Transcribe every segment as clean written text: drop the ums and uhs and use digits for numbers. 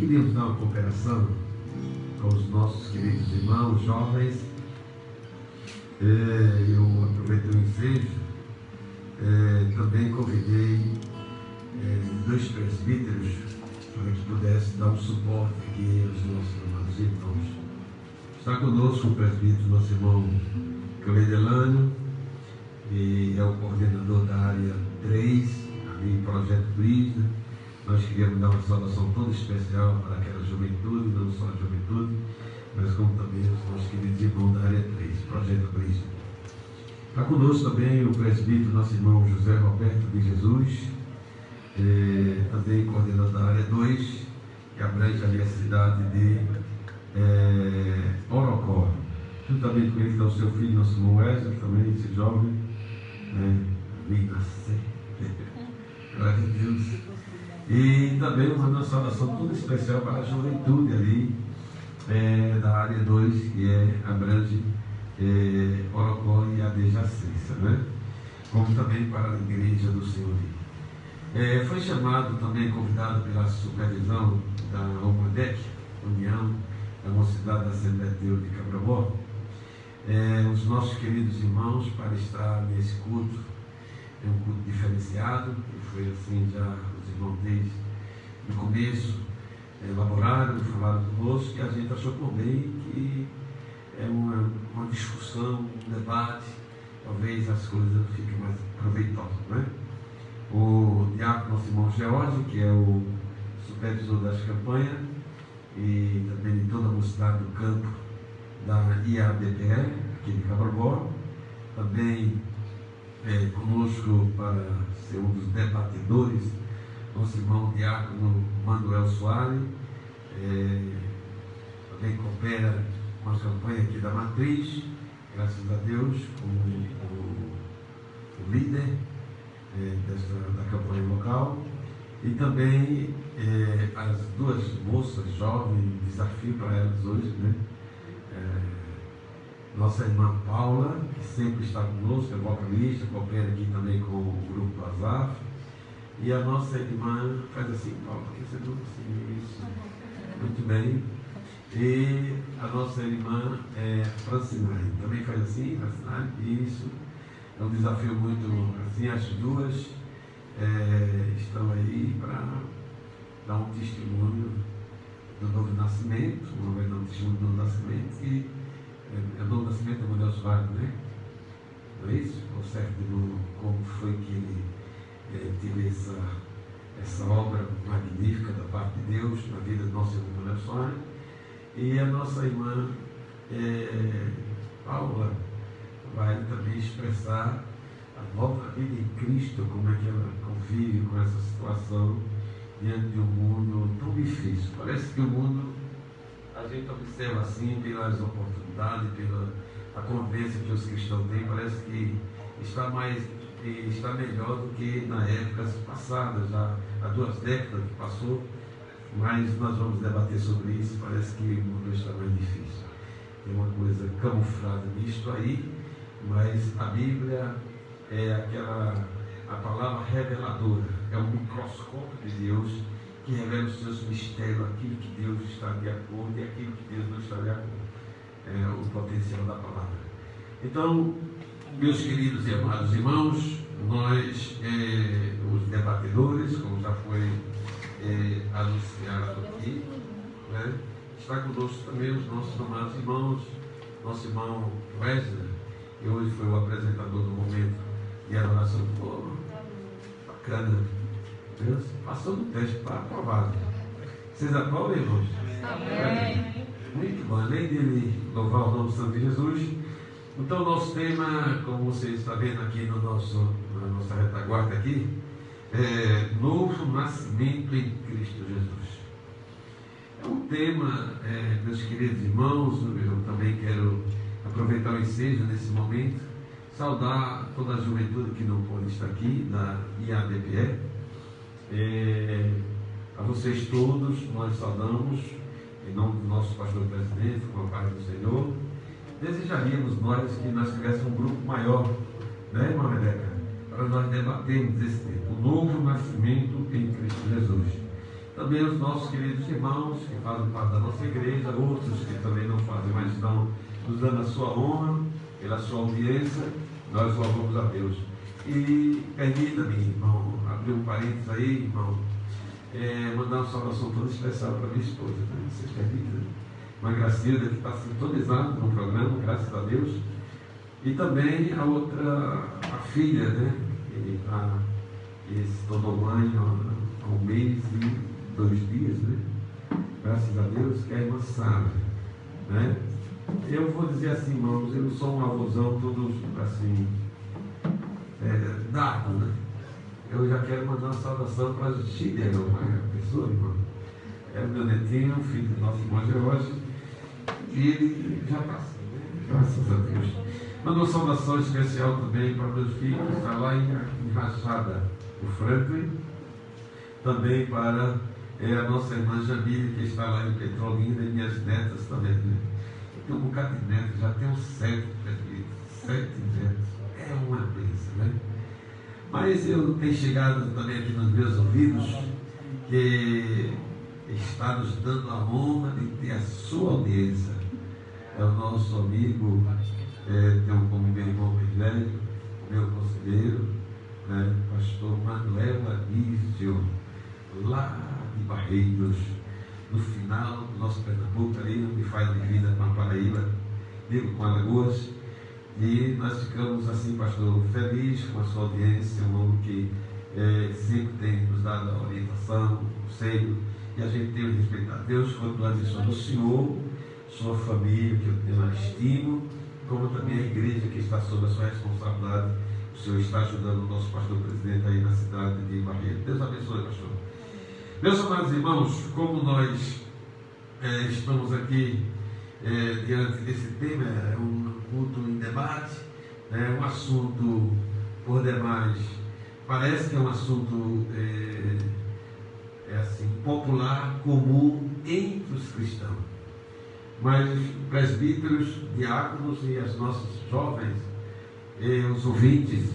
queríamos dar uma cooperação com os nossos queridos irmãos jovens. Eu aproveitei o ensejo, também convidei dois presbíteros para que pudesse dar um suporte aqui aos nossos amados irmãos. Está conosco o presbítero, nosso irmão Cleidelano, e é o coordenador da área 3, ali Projeto Prisma. Nós queríamos dar uma saudação toda especial para aquela juventude, não só a juventude, mas como também os nossos queridos irmãos da área 3, Projeto Prisma. Está conosco também o presbítero, nosso irmão José Roberto de Jesus, também coordenador da área 2, que abrange ali a cidade de Orocó. Juntamente com ele está o seu filho, nosso irmão Wesley, também esse jovem, vem nascer. Glória a Deus. E também uma saudação toda especial para a juventude ali da área 2, que abrange Orocó e adjacência, como também para a igreja do Senhor. Foi chamado também, convidado pela supervisão da UMADEC, União da Mocidade da Assembleia de Deus de Cabrabó, os nossos queridos irmãos para estar nesse culto. É um culto diferenciado, que foi assim já os irmãos desde o começo elaboraram, falaram conosco, e a gente achou por bem que é uma discussão, um debate, talvez as coisas fiquem mais proveitosas, O diácono, nosso irmão George, que é o supervisor das campanhas e também de toda a mocidade do campo da IADPE, aqui de Cabrabó, também conosco para ser um dos debatedores, nosso irmão diácono Manuel Soares, também coopera com a campanha aqui da Matriz, graças a Deus, como o líder da campanha local, e também as duas moças jovens, desafio para elas hoje, nossa irmã Paula, que sempre está conosco, é vocalista, coopera aqui também com o grupo do Azaf, e a nossa irmã, faz assim, Paula, que você não assim, isso, muito bem, e a nossa irmã Francinari, também faz assim, Francinari, isso, é um desafio muito, assim, as duas estão aí para dar um testemunho do novo nascimento, uma vez dar um testemunho do novo nascimento, e o novo nascimento é o Manuel Soares, não é isso? O certo como foi que ele teve essa obra magnífica da parte de Deus na vida do nosso irmão Manuel Soares. E a nossa irmã Paula vai também expressar a nova vida em Cristo, como é que ela convive com essa situação diante de um mundo tão difícil. Parece que o mundo, a gente observa assim, pelas oportunidades, pela a convivência que os cristãos têm, parece que está melhor do que na épocas passadas, já há 2 décadas que passou, mas nós vamos debater sobre isso. Parece que o mundo está mais difícil. Tem uma coisa camuflada nisto aí, mas a Bíblia é a palavra reveladora, é um microscópio de Deus que revela os seus mistérios, aquilo que Deus está de acordo e aquilo que Deus não está de acordo. O potencial da palavra. Então, meus queridos e amados irmãos, nós, os debatedores, como já foi anunciado aqui, está conosco também os nossos amados irmãos, nosso irmão Wesley, que hoje foi o apresentador do momento de adoração do povo. Bacana. Deus passou no teste, está aprovado. Vocês aprovam, irmãos? Amém. Muito bom, além de louvar o nome do Santo Jesus. Então, o nosso tema, como você está vendo aqui na nossa retaguarda aqui, é Novo Nascimento em Cristo Jesus. É um tema, meus queridos irmãos, eu também quero aproveitar o ensejo nesse momento, saudar toda a juventude que não pode estar aqui, da IADPE. A vocês todos, nós saudamos, em nome do nosso pastor presidente, com a paz do Senhor. Desejaríamos nós que nós tivéssemos um grupo maior, irmã Rebeca, para nós debatermos esse tema, o novo nascimento em Cristo Jesus. também os nossos queridos irmãos que fazem parte da nossa igreja, outros que também não fazem, mas estão nos dando a sua honra, pela sua audiência, nós louvamos a Deus. E permita-me, irmão, abrir um parênteses aí, irmão, mandar uma saudação toda especial para minha esposa, né? Vocês permitem? Uma Gracilda que está sintonizada no programa, graças a Deus. E também a outra, a filha, né? Que se tornou mãe há um mês e 2 dias, né? Graças a Deus, que é a irmã Sara, né? Eu vou dizer assim, irmãos, eu não sou um avôzão todo assim, dado, né? Eu já quero mandar uma saudação para a Gília, uma pessoa, irmão. É o meu netinho, filho do nosso irmão Jorge, e ele já passa, né? Graças a Deus. Mando uma saudação especial também para meus filhos, que está lá em Rachada, o Franklin, também para a nossa irmã Jamile, que está lá em Petrolina, e minhas netas também, né? Tem um bocado de netos, já tem uns 7 netos. É uma bênção, né? Mas eu tenho chegado também aqui nos meus ouvidos que está nos dando a honra de ter a sua audiência. É o nosso amigo, tem como meu irmão mais velho, meu conselheiro, né? Pastor Manuel Anísio, lá de Barreiros, no final do nosso Pernambuco, ali onde faz divisa com a Paraíba, com Alagoas. E nós ficamos assim, pastor, felizes com a sua audiência, um homem que sempre tem nos dado a orientação, o conselho, e a gente tem respeitado. Deus continua abençoando o senhor, sua família, que eu tenho estimo, como também a igreja que está sob a sua responsabilidade. O senhor está ajudando o nosso pastor presidente aí na cidade de Barreiro. Deus abençoe, pastor. Meus amados irmãos, como nós estamos aqui diante desse tema, é um culto em debate, é um assunto por demais, parece que é um assunto assim, popular, comum entre os cristãos, mas presbíteros, diáconos e as nossas jovens, os ouvintes,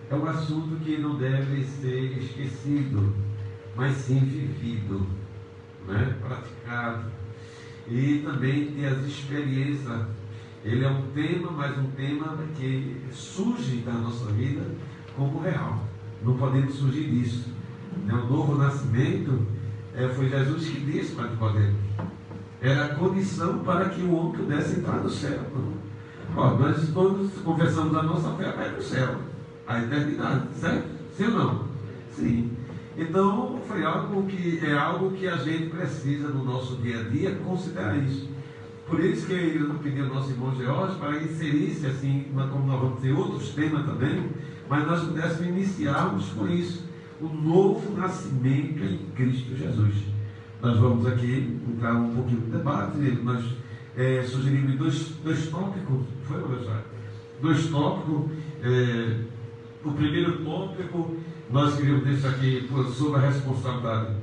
é um assunto que não deve ser esquecido, mas sim vivido, né? Praticado, e também ter as experiências. Ele é um tema, mas um tema que surge da nossa vida como real, não podemos fugir disso. O novo nascimento foi Jesus que disse para Nicodemo, era a condição para que o homem pudesse entrar no céu. Nós todos confessamos a nossa fé, vai para o céu, a eternidade, certo? Sim ou não? Sim. Então, foi algo que a gente precisa no nosso dia a dia considerar isso. Por isso que eu pedi ao nosso irmão George para inserir-se assim, como nós vamos ter outros temas também, mas nós pudéssemos iniciarmos com isso, o novo nascimento em Cristo Jesus. Nós vamos aqui entrar um pouquinho no debate. Nós sugerimos dois tópicos, foi, Alexandre? 2 tópicos. O primeiro tópico, nós queríamos deixar aqui sob a responsabilidade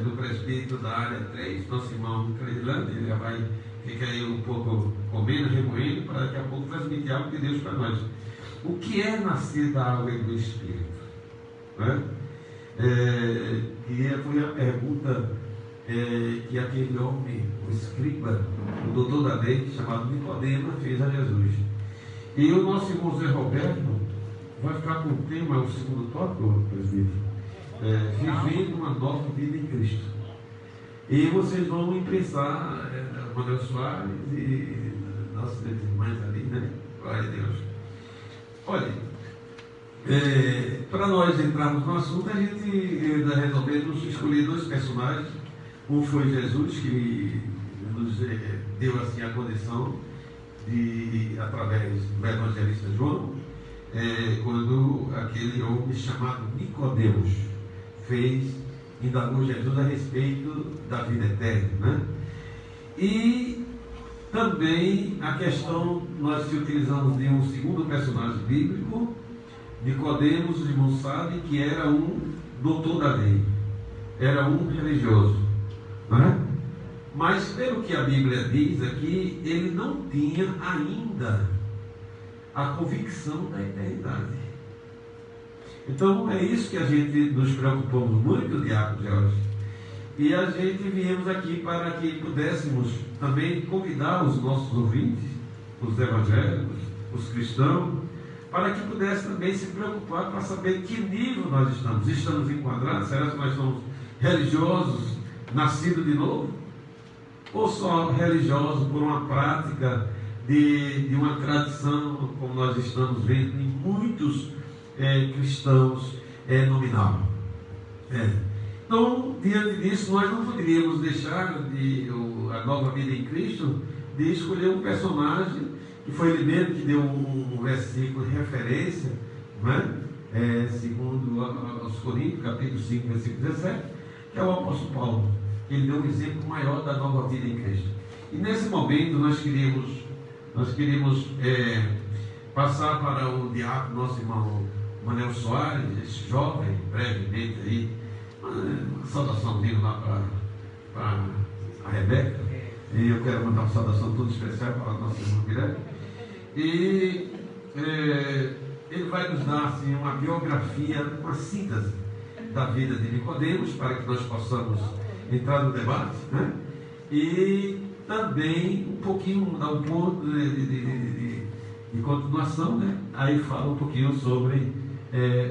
do presbítero da área 3, nosso irmão Cleilândia. Ele já vai ficar aí um pouco comendo, remoendo, para daqui a pouco transmitir algo de Deus para nós. O que é nascer da água e do Espírito? Né? E foi a pergunta que aquele homem, o escriba, o doutor da lei, chamado Nicodemo, fez a Jesus. E o nosso irmão Zé Roberto vai ficar com o tema, o segundo tópico, presbítero, vivendo uma nova vida em Cristo. E vocês vão imprensar Manuel Soares e nossas irmãs ali, né? Glória a Deus. Olha, para nós entrarmos no assunto, a gente resolvemos escolher 2 personagens. Um foi Jesus, que nos deu assim a condição de, através do evangelista João, quando aquele homem chamado Nicodemos indagou Jesus a respeito da vida eterna, né? E também a questão, nós utilizamos de um segundo personagem bíblico, Nicodemos, os irmãos sabem que era um doutor da lei, era um religioso, não é? Mas pelo que a Bíblia diz aqui, ele não tinha ainda a convicção da eternidade. Então é isso que a gente nos preocupamos muito, diácono Jorge, E a gente viemos aqui para que pudéssemos também convidar os nossos ouvintes, os evangélicos, os cristãos, para que pudessem também se preocupar para saber que nível nós estamos. Estamos enquadrados? Será que nós somos religiosos, nascidos de novo? Ou só religiosos por uma prática de uma tradição, como nós estamos vendo em muitos cristãos nominal? Então, diante disso, nós não poderíamos deixar a nova vida em Cristo de escolher um personagem que foi ele mesmo que deu um versículo de referência, segundo aos Coríntios, capítulo 5, versículo 17, que é o apóstolo Paulo. Ele deu um exemplo maior da nova vida em Cristo. E nesse momento nós queríamos passar para o diácono, nosso irmão Manuel Soares, esse jovem, brevemente aí, uma saudaçãozinha lá para a Rebeca. E eu quero mandar uma saudação toda especial para o nosso irmão Guilherme. E ele vai nos dar assim, uma biografia, uma síntese da vida de Nicodemos, para que nós possamos entrar no debate, e também um pouquinho, dar um ponto de continuação, aí fala um pouquinho sobre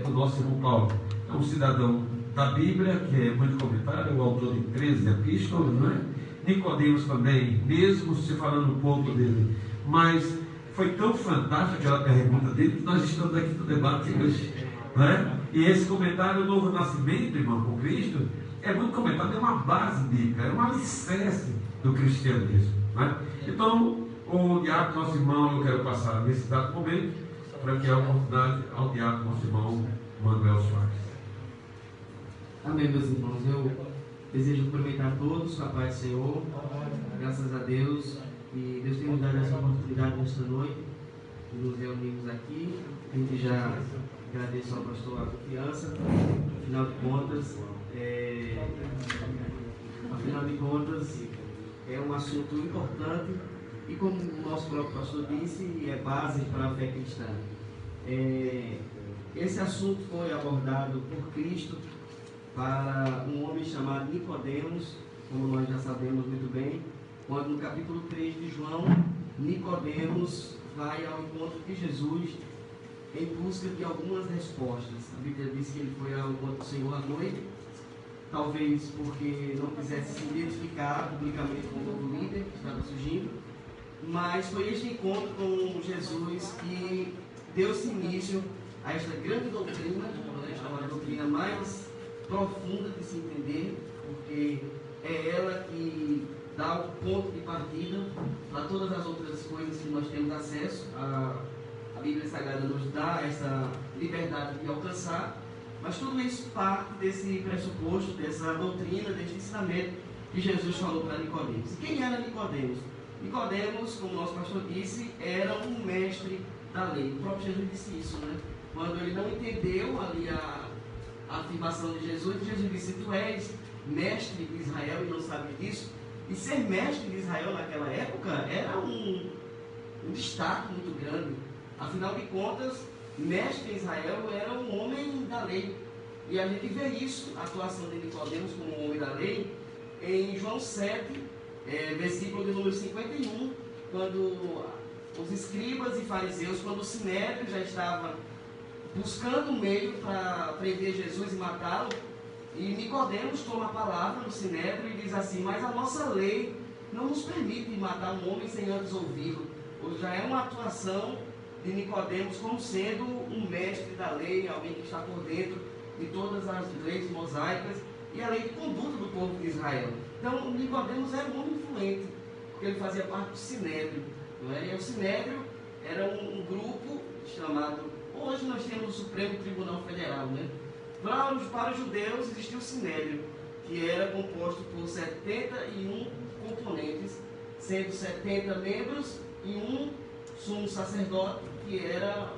o nosso irmão Paulo. É um cidadão da Bíblia, que é muito comentado, é o autor de 13 epístolas, Nicodemos também, mesmo se falando um pouco dele, mas foi tão fantástica aquela pergunta dele que nós estamos aqui no debate hoje, E esse comentário, o novo nascimento, irmão, com Cristo, é muito comentado, é uma base bíblica, é um alicerce do cristianismo, Então, o diácono, nosso irmão, eu quero passar nesse dado momento, para que a oportunidade ao diácono, nosso irmão Manuel Soares. Amém, meus irmãos. Eu desejo cumprimentar a todos com a paz do Senhor, graças a Deus, e Deus tem nos dado essa oportunidade nesta noite de nos reunirmos aqui. A gente já agradece ao pastor a confiança. Afinal de contas, é um assunto importante e, como o nosso próprio pastor disse, é base para a fé cristã. Esse assunto foi abordado por Cristo para um homem chamado Nicodemos, como nós já sabemos muito bem, quando no capítulo 3 de João, Nicodemos vai ao encontro de Jesus em busca de algumas respostas. A Bíblia diz que ele foi ao encontro do Senhor à noite, talvez porque não quisesse se identificar publicamente com o novo líder que estava surgindo, mas foi este encontro com Jesus que deu-se início a esta grande doutrina, a doutrina mais profunda de se entender, porque é ela que dá o ponto de partida para todas as outras coisas que nós temos acesso. A Bíblia Sagrada nos dá essa liberdade de alcançar, mas tudo isso parte desse pressuposto, dessa doutrina, desse ensinamento que Jesus falou para Nicodemos. E quem era Nicodemos? Nicodemos, como o nosso pastor disse, era um mestre da lei. O próprio Jesus disse isso, Quando ele não entendeu ali a afirmação de Jesus disse: tu és mestre de Israel e não sabe disso. E ser mestre de Israel naquela época era um destaque muito grande. Afinal de contas, mestre de Israel era um homem da lei. E a gente vê isso, a atuação de Nicodemos como um homem da lei, em João 7, versículo de número 51, quando os escribas e fariseus, quando o sinédrio já estava buscando um meio para prender Jesus e matá-lo, e Nicodemos toma a palavra no sinédrio e diz assim: mas a nossa lei não nos permite matar um homem sem antes ouvi-lo. Ou já é uma atuação de Nicodemos como sendo um mestre da lei, alguém que está por dentro de todas as leis mosaicas e a lei de conduta do povo de Israel. Então Nicodemos era um homem influente, porque ele fazia parte do sinédrio, E o sinédrio era um grupo chamado, hoje nós temos o Supremo Tribunal Federal, Para os judeus existia o sinédrio, que era composto por 71 componentes, sendo 70 membros e um sumo sacerdote, que era,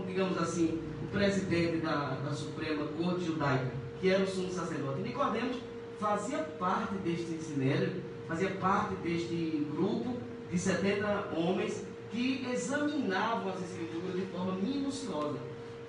digamos assim, o presidente da Suprema Corte Judaica, que era o sumo sacerdote. E Nicodemos fazia parte deste sinédrio, fazia parte deste grupo de 70 homens que examinavam as Escrituras de forma minuciosa.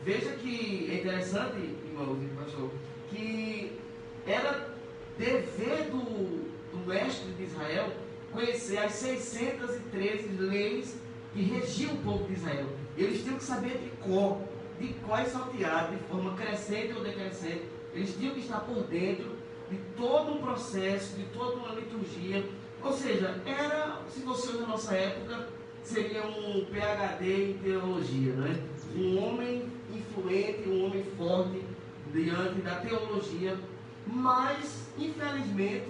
Veja que é interessante, irmãos e pastor, que era dever do mestre de Israel conhecer as 613 leis que regiam o povo de Israel. Eles tinham que saber de cor e salteado, de forma crescente ou decrescente. Eles tinham que estar por dentro de todo um processo, de toda uma liturgia. Ou seja, se fosse hoje na nossa época, seria um PhD em teologia, né? Um homem influente, um homem forte diante da teologia, mas, infelizmente,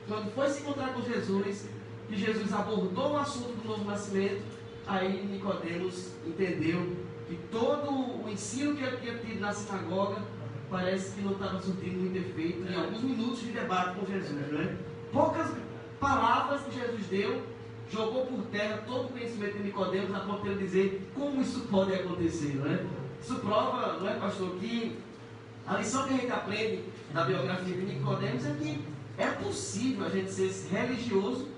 quando foi se encontrar com Jesus, que Jesus abordou o assunto do novo nascimento, aí Nicodemos entendeu que todo o ensino que ele tinha tido na sinagoga parece que não estava surtindo muito efeito em alguns minutos de debate com Jesus, né? Poucas palavras que Jesus deu jogou por terra todo o conhecimento de Nicodemos, a ponto de ele dizer como isso pode acontecer, não é? Isso prova, não é, pastor, que a lição que a gente aprende da biografia de Nicodemos é que é possível a gente ser religioso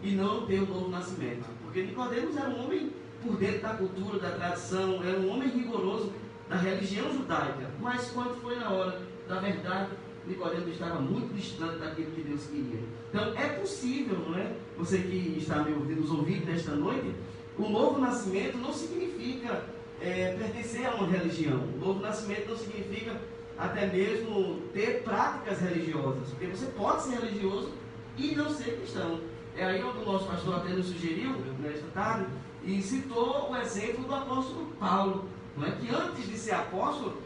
e não ter um novo nascimento. Porque Nicodemos era um homem por dentro da cultura, da tradição, era um homem rigoroso da religião judaica. Mas quando foi na hora da verdade, Nicodemos estava muito distante daquilo que Deus queria. Então é possível, não é? Você que está me ouvindo, nos ouvindo nesta noite, o novo nascimento não significa pertencer a uma religião. O novo nascimento não significa até mesmo ter práticas religiosas, porque você pode ser religioso e não ser cristão. É aí onde o nosso pastor até nos sugeriu, nesta tarde, e citou o exemplo do apóstolo Paulo, não é? Que antes de ser apóstolo,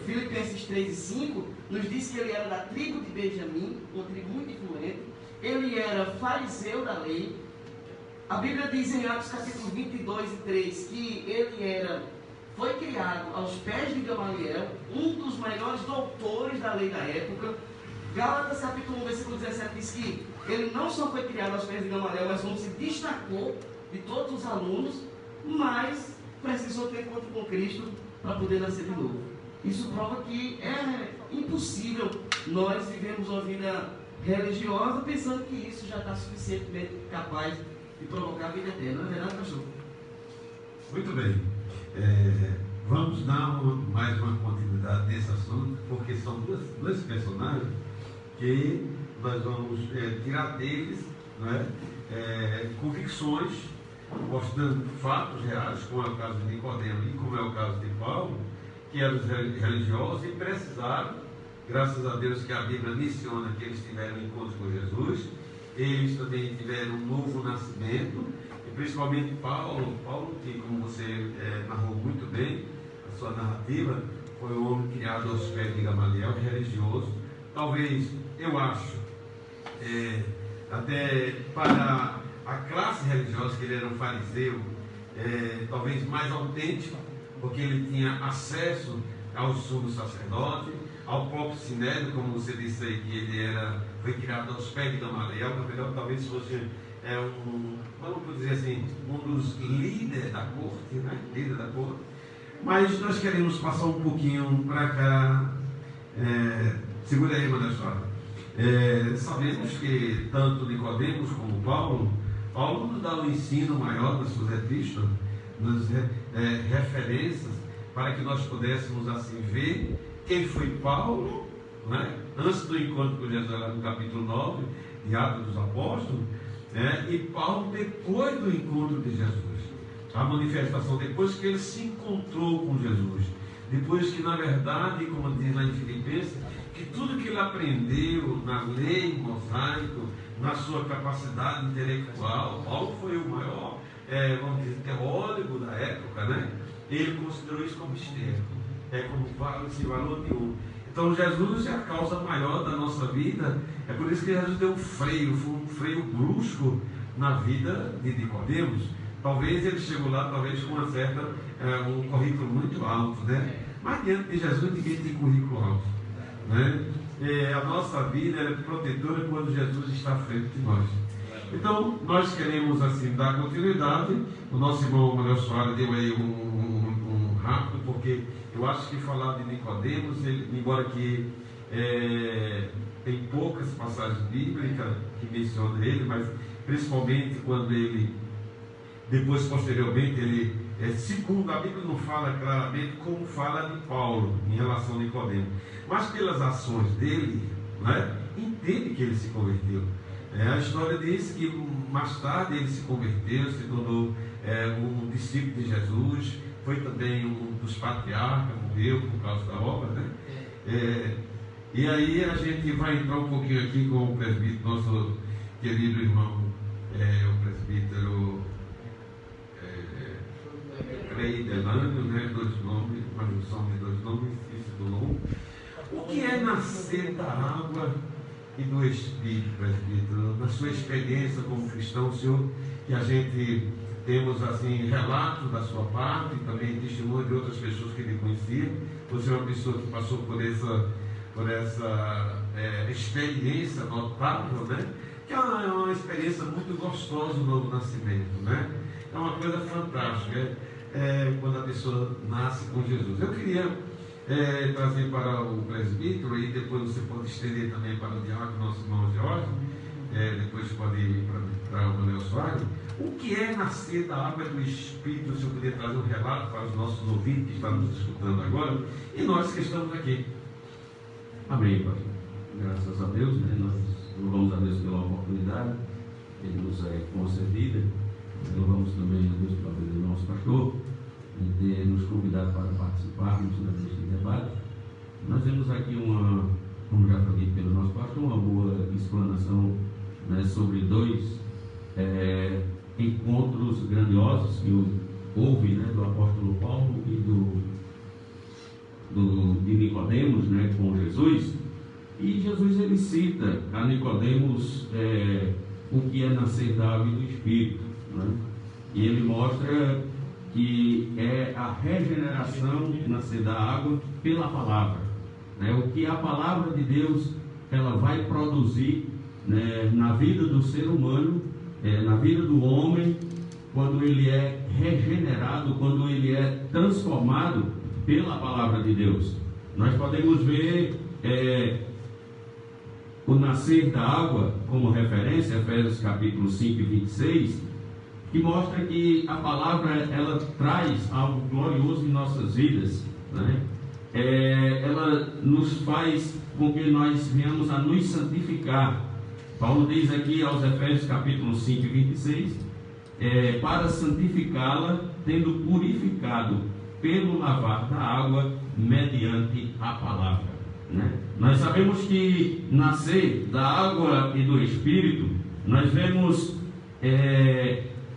Filipenses 3 e 5 nos diz que ele era da tribo de Benjamim, uma tribo muito influente. Ele era fariseu da lei. A Bíblia diz em Atos capítulo 22 e 3 que ele foi criado aos pés de Gamaliel, um dos maiores doutores da lei da época. Gálatas capítulo 1, versículo 17 diz que ele não só foi criado aos pés de Gamaliel, mas como se destacou de todos os alunos, mas precisou ter encontro com Cristo para poder nascer de novo. Isso prova que é impossível nós vivemos uma vida religiosa pensando que isso já está suficientemente capaz de provocar a vida eterna. Não é verdade, pastor? Muito bem. Vamos dar mais uma continuidade nesse assunto, porque são dois personagens que nós vamos tirar deles, não é? Convicções, mostrando fatos reais, como é o caso de Nicodemo e como é o caso de Paulo, que eram religiosos e precisaram, graças a Deus que a Bíblia menciona que eles tiveram um encontro com Jesus, eles também tiveram um novo nascimento, e principalmente Paulo, que como você narrou muito bem, a sua narrativa, foi um homem criado aos pés de Gamaliel, religioso, talvez, eu acho, até para a classe religiosa, que ele era um fariseu, talvez mais autêntico, porque ele tinha acesso ao sumo sacerdote, ao próprio Sinédrio, como você disse aí, que ele foi criado aos pés de Gamaliel, talvez fosse vamos dizer assim, um dos líderes da corte, né? Líder da corte. Mas nós queremos passar um pouquinho para cá. Segura aí, manda a história. Sabemos que tanto Nicodemos como Paulo nos dá um ensino maior nas suas epístolas, nas referências, para que nós pudéssemos assim ver quem foi Paulo, né? Antes do encontro com Jesus, lá no capítulo 9 de Atos dos Apóstolos, e Paulo depois do encontro de Jesus, a manifestação, depois que ele se encontrou com Jesus, depois que na verdade, como diz lá em Filipenses, que tudo que ele aprendeu na lei mosaico, na sua capacidade intelectual, Paulo foi o maior, vamos dizer, teólogo da época, né? Ele considerou isso como esterco, como esse valor nenhum. Então Jesus é a causa maior da nossa vida. É por isso que Jesus deu foi um freio brusco na vida de Nicodemos. Talvez ele chegou lá, talvez com uma certa, um currículo muito alto, né? Mas diante de Jesus ninguém tem currículo alto, né? A nossa vida é protetora quando Jesus está à frente de nós. Então nós queremos assim dar continuidade. O nosso irmão Manuel Soares deu aí um rápido, porque eu acho que falar de Nicodemos, embora que tem poucas passagens bíblicas que mencionam ele, mas principalmente quando ele, depois posteriormente, ele, segundo a Bíblia não fala claramente como fala de Paulo em relação a Nicodemos, mas pelas ações dele, não é? Entende que ele se converteu. A história diz que mais tarde ele se converteu, se tornou um discípulo de Jesus, foi também um dos patriarcas, morreu por causa da obra, né? E aí a gente vai entrar um pouquinho aqui com o presbítero, nosso querido irmão, o presbítero Frei Delânio, né? 2 nomes, uma junção de 2 nomes, isso do nome. O que é nascer da água e do Espírito, presbítero? Na sua experiência como cristão, senhor, que a gente temos assim relatos da sua parte e também testemunho de outras pessoas que lhe conheciam. Você é uma pessoa que passou por essa experiência notável, né? Que é uma experiência muito gostosa do novo nascimento, né? É uma coisa fantástica, quando a pessoa nasce com Jesus. Eu queria trazer para o presbítero, e depois você pode estender também para o diácono, nosso irmão Jorge, depois pode ir para o Manuel Soares. O que é nascer da água do Espírito? Se eu puder trazer um relato para os nossos ouvintes que estão nos escutando agora, e nós que estamos aqui. Amém, pastor. Graças a Deus, né? Nós louvamos a Deus pela oportunidade que nos é concedida. Louvamos também a Deus pela vida do nosso pastor e ter nos convidado para participarmos deste debate. Nós vemos aqui como já falei pelo nosso pastor, uma boa explanação, né, sobre 2 encontros grandiosos que houve, né, do apóstolo Paulo e de Nicodemos, né, com Jesus. E Jesus ele cita a Nicodemos o que é nascer da água e do Espírito, né? E ele mostra que é a regeneração, nascer da água pela palavra, né? O que a palavra de Deus ela vai produzir, né, na vida do ser humano, na vida do homem, quando ele é regenerado, quando ele é transformado pela palavra de Deus. Nós podemos ver o nascer da água como referência, Efésios capítulo 5 e 26, que mostra que a palavra ela traz algo glorioso em nossas vidas, né? Ela nos faz com que nós venhamos a nos santificar. Paulo diz aqui aos Efésios capítulo 5 e 26, para santificá-la, tendo purificado pelo lavar da água mediante a palavra, né? Nós sabemos que nascer da água e do Espírito, nós vemos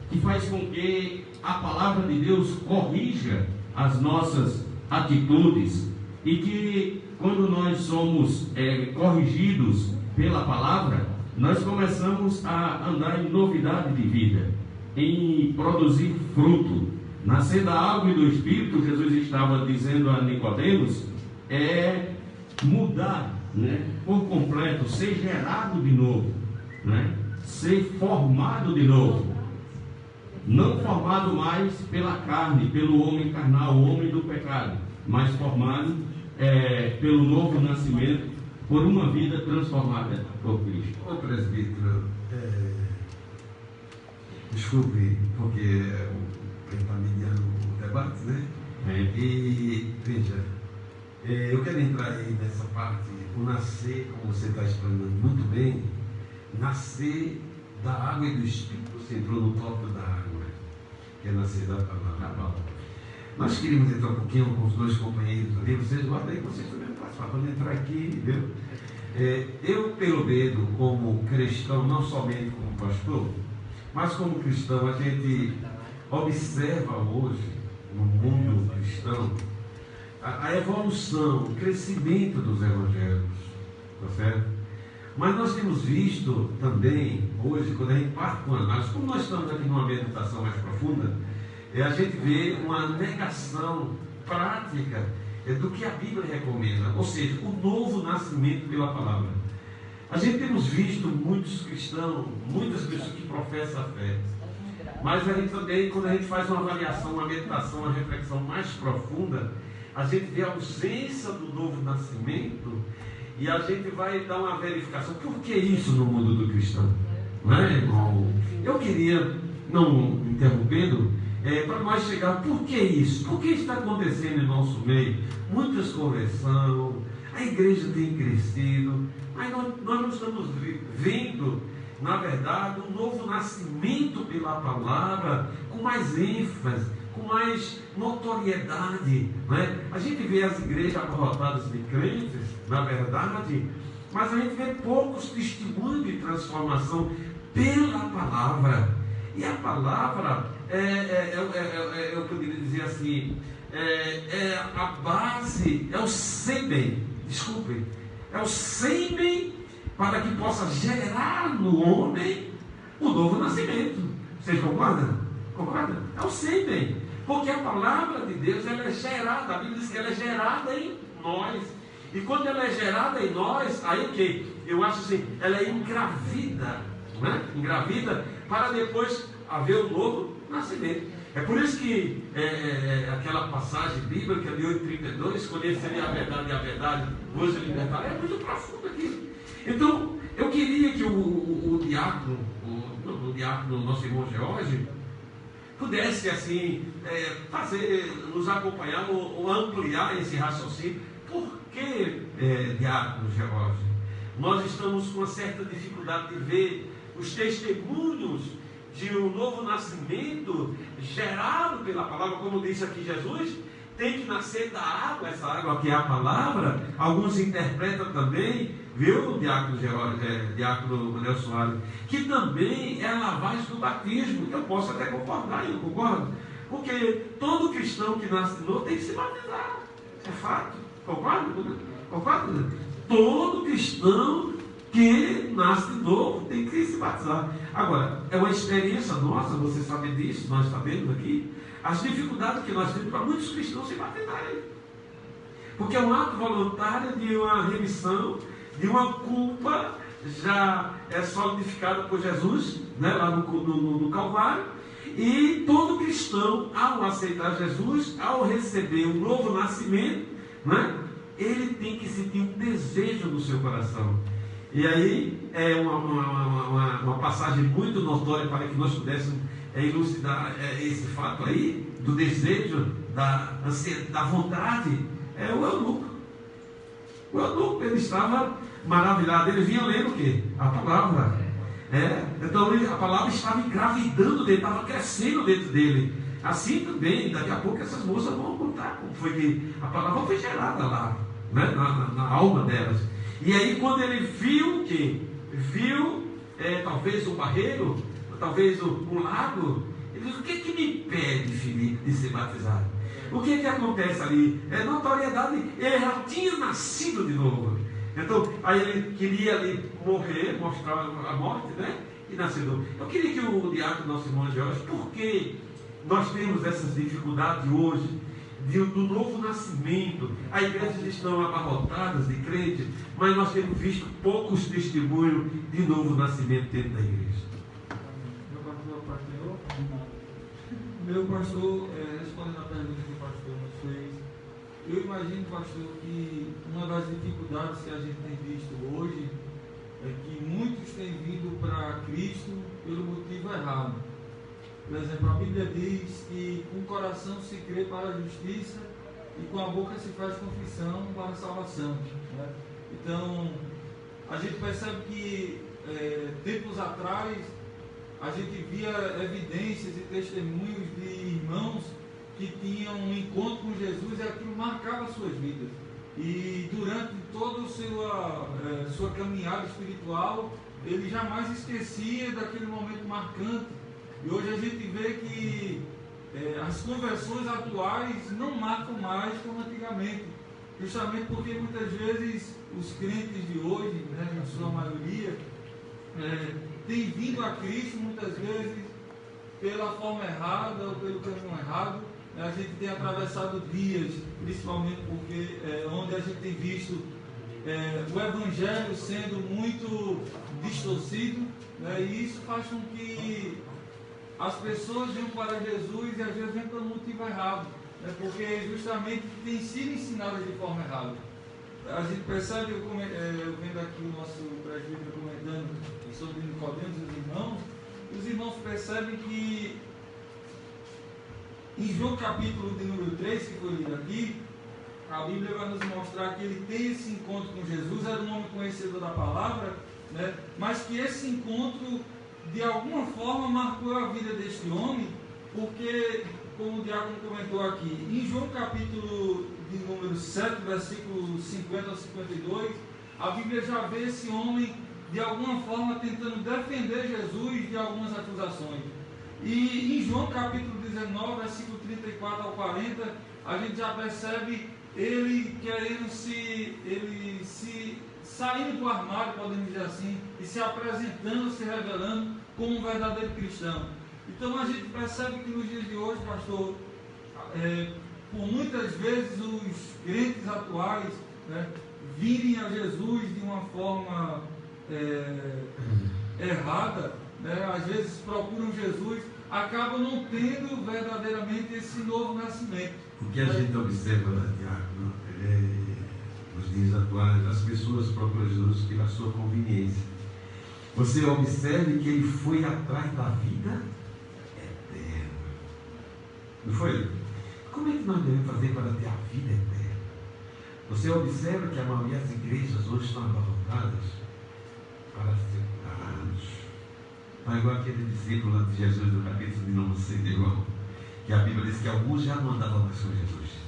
que faz com que a palavra de Deus corrija as nossas atitudes, e que quando nós somos corrigidos pela palavra, nós começamos a andar em novidade de vida, em produzir fruto. Nascer da água e do Espírito, Jesus estava dizendo a Nicodemos, é mudar, né, por completo, ser gerado de novo, né, ser formado de novo. Não formado mais pela carne, pelo homem carnal, o homem do pecado, mas formado pelo novo nascimento, por uma vida transformada por Cristo. Ô presbítero, desculpe, porque ele está mediando o debate, né? E veja, eu quero entrar aí nessa parte, o nascer, como você está explanando muito bem, nascer da água e do Espírito. Você entrou no tópico da água, que é nascer da palavra. Nós queríamos entrar um pouquinho com os 2 companheiros ali, vocês guardam aí, vocês também participam, vamos entrar aqui, viu? Eu, pelo menos, como cristão, não somente como pastor, mas como cristão, a gente observa hoje, no mundo cristão, a evolução, o crescimento dos evangelhos, tá certo? Mas nós temos visto também, hoje, quando a gente parte com a análise, como nós estamos aqui numa meditação mais profunda, a gente vê uma negação prática do que a Bíblia recomenda, ou seja, o novo nascimento pela palavra. A gente temos visto muitos cristãos, muitas pessoas que professam a fé, mas a gente também, quando a gente faz uma avaliação, uma meditação, uma reflexão mais profunda, a gente vê a ausência do novo nascimento e a gente vai dar uma verificação. Por que isso no mundo do cristão? Não é, irmão? Eu queria, não interrompendo, para nós chegar, por que isso? Por que está acontecendo em nosso meio? Muitas conversões, a igreja tem crescido, Mas nós não estamos vendo, na verdade, um novo nascimento pela palavra, com mais ênfase, com mais notoriedade. Né? A gente vê as igrejas abarrotadas de crentes, na verdade, mas a gente vê poucos testemunhos de transformação pela palavra. E a palavra eu poderia dizer assim, é a base, é o sêmen, desculpem, é o sêmen para que possa gerar no homem o novo nascimento. Vocês concordam? Concordam? É o sêmen, porque a palavra de Deus, ela é gerada, a Bíblia diz que ela é gerada em nós. E quando ela é gerada em nós, aí que eu acho assim, ela é engravida, né? Engravida para depois haver um novo nascimento. É por isso que aquela passagem bíblica de 8:32, conheceria a verdade e a verdade vos libertará, é muito profundo aqui. Então, eu queria que o diácono, nosso irmão George, pudesse assim nos acompanhar ou ampliar esse raciocínio. Por que, diácono George, nós estamos com uma certa dificuldade de ver os testemunhos de um novo nascimento gerado pela palavra, como disse aqui Jesus, tem que nascer da água, essa água que é a palavra. Alguns interpretam também, viu, diácono Manuel Soares, que também é a lavagem do batismo. Eu posso até concordar, eu concordo, porque todo cristão que nasce de novo tem que se batizar, é fato. Concordo? Concordo? Todo cristão que nasce de novo tem que se batizar. Agora, é uma experiência nossa, você sabe disso, nós sabemos aqui, as dificuldades que nós temos para muitos cristãos se batizarem. Porque é um ato voluntário de uma remissão, de uma culpa já solidificada por Jesus, né, lá no Calvário. E todo cristão, ao aceitar Jesus, ao receber um novo nascimento, né, ele tem que sentir um desejo no seu coração. E aí é uma passagem muito notória para que nós pudéssemos elucidar esse fato aí, do desejo, da vontade. É o eunuco. O eunuco, ele estava maravilhado, ele vinha lendo o quê? A palavra. Então a palavra estava engravidando dele, estava crescendo dentro dele. Assim também, daqui a pouco essas moças vão contar como foi que a palavra foi gerada lá, né? na alma delas. E aí quando ele viu que talvez um barreiro, talvez um lago, ele disse: o que me impede, Filipe, de ser batizado? O que acontece ali? É notoriedade, ele já tinha nascido de novo. Então, aí ele queria ali morrer, mostrar a morte, né? E nascer de novo. Eu queria que o diácono, nosso irmão Jorge, por que nós temos essas dificuldades hoje do novo nascimento? As igrejas estão abarrotadas de crentes, mas nós temos visto poucos testemunhos de novo nascimento dentro da igreja. Meu pastor, respondendo a pergunta que o pastor nos fez, eu imagino, pastor, que uma das dificuldades que a gente tem visto hoje é que muitos têm vindo para Cristo pelo motivo errado. Por exemplo, a Bíblia diz que com o coração se crê para a justiça e com a boca se faz confissão para a salvação, né? Então, a gente percebe que tempos atrás a gente via evidências e testemunhos de irmãos que tinham um encontro com Jesus e aquilo marcava suas vidas. E durante toda a sua caminhada espiritual, ele jamais esquecia daquele momento marcante. E hoje a gente vê que as conversões atuais não marcam mais como antigamente, justamente porque muitas vezes os crentes de hoje, né, na sua maioria, têm vindo a Cristo muitas vezes pela forma errada ou pelo caminho errado. A gente tem atravessado dias, principalmente porque onde a gente tem visto o Evangelho sendo muito distorcido, né, e isso faz com que as pessoas venham para Jesus e às vezes vêm pelo motivo errado, né, porque justamente tem sido ensinadas de forma errada. A gente percebe, eu vendo aqui o nosso presbítero comentando sobre Nicodemos e os irmãos percebem que em João capítulo de número 3, que foi lido aqui, a Bíblia vai nos mostrar que ele tem esse encontro com Jesus, era um homem conhecedor da palavra, né? Mas que esse encontro, de alguma forma, marcou a vida deste homem, porque, como o diácono comentou aqui, em João capítulo de número 7, versículos 50 a 52, a Bíblia já vê esse homem, de alguma forma, tentando defender Jesus de algumas acusações. E em João capítulo 19, versículo 34 ao 40, a gente já percebe ele querendo saindo do armário, podemos dizer assim, e se apresentando, se revelando como um verdadeiro cristão. Então a gente percebe que nos dias de hoje, pastor, por muitas vezes os crentes atuais, né, virem a Jesus de uma forma errada, né, às vezes procuram Jesus, acabam não tendo verdadeiramente esse novo nascimento. O que a gente observa, Diácono, nos dias atuais, as pessoas procuram Jesus pela sua conveniência. Você observe que ele foi atrás da vida eterna. Não foi? Como é que nós devemos fazer para ter a vida eterna? Você observa que a maioria das igrejas hoje estão abarrotadas para separados. Não é igual aquele discípulo de Jesus do capítulo de número 6 de João, que a Bíblia diz que alguns já não andavam mais com Jesus.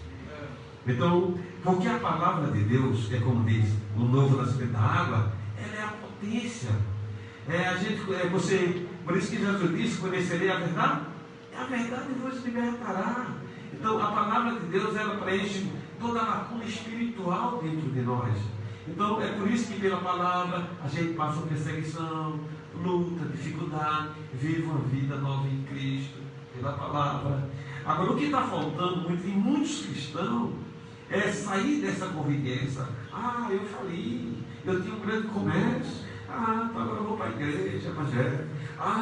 Então, porque a palavra de Deus é como diz, o novo nascimento da água, ela é a potência. Por isso que Jesus disse, conhecerei a verdade? A verdade vos libertará. Então, a palavra de Deus, ela preenche toda a lacuna espiritual dentro de nós. Então, é por isso que pela palavra a gente passa perseguição, luta, dificuldade, vive uma vida nova em Cristo, pela palavra. Agora, o que está faltando muito em muitos cristãos é sair dessa conveniência. Eu falei, eu tinha um grande comércio, agora eu vou para a igreja evangélica.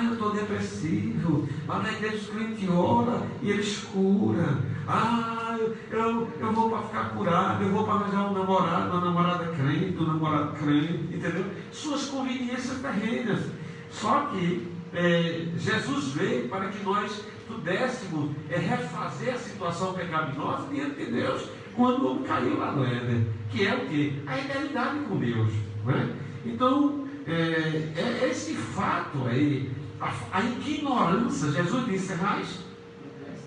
Eu estou depressivo, mas na igreja os crentes oram e eles curam. Eu vou para ficar curado, eu vou para arranjar um namorado, uma namorada crente, um namorado crente, entendeu? Suas conveniências terrenas. Só que Jesus veio para que nós pudéssemos refazer a situação pecaminosa diante de Deus, quando o homem caiu lá no Éden, que é o quê? A eternidade com Deus, não é? Então, esse fato aí, a ignorância, Jesus disse,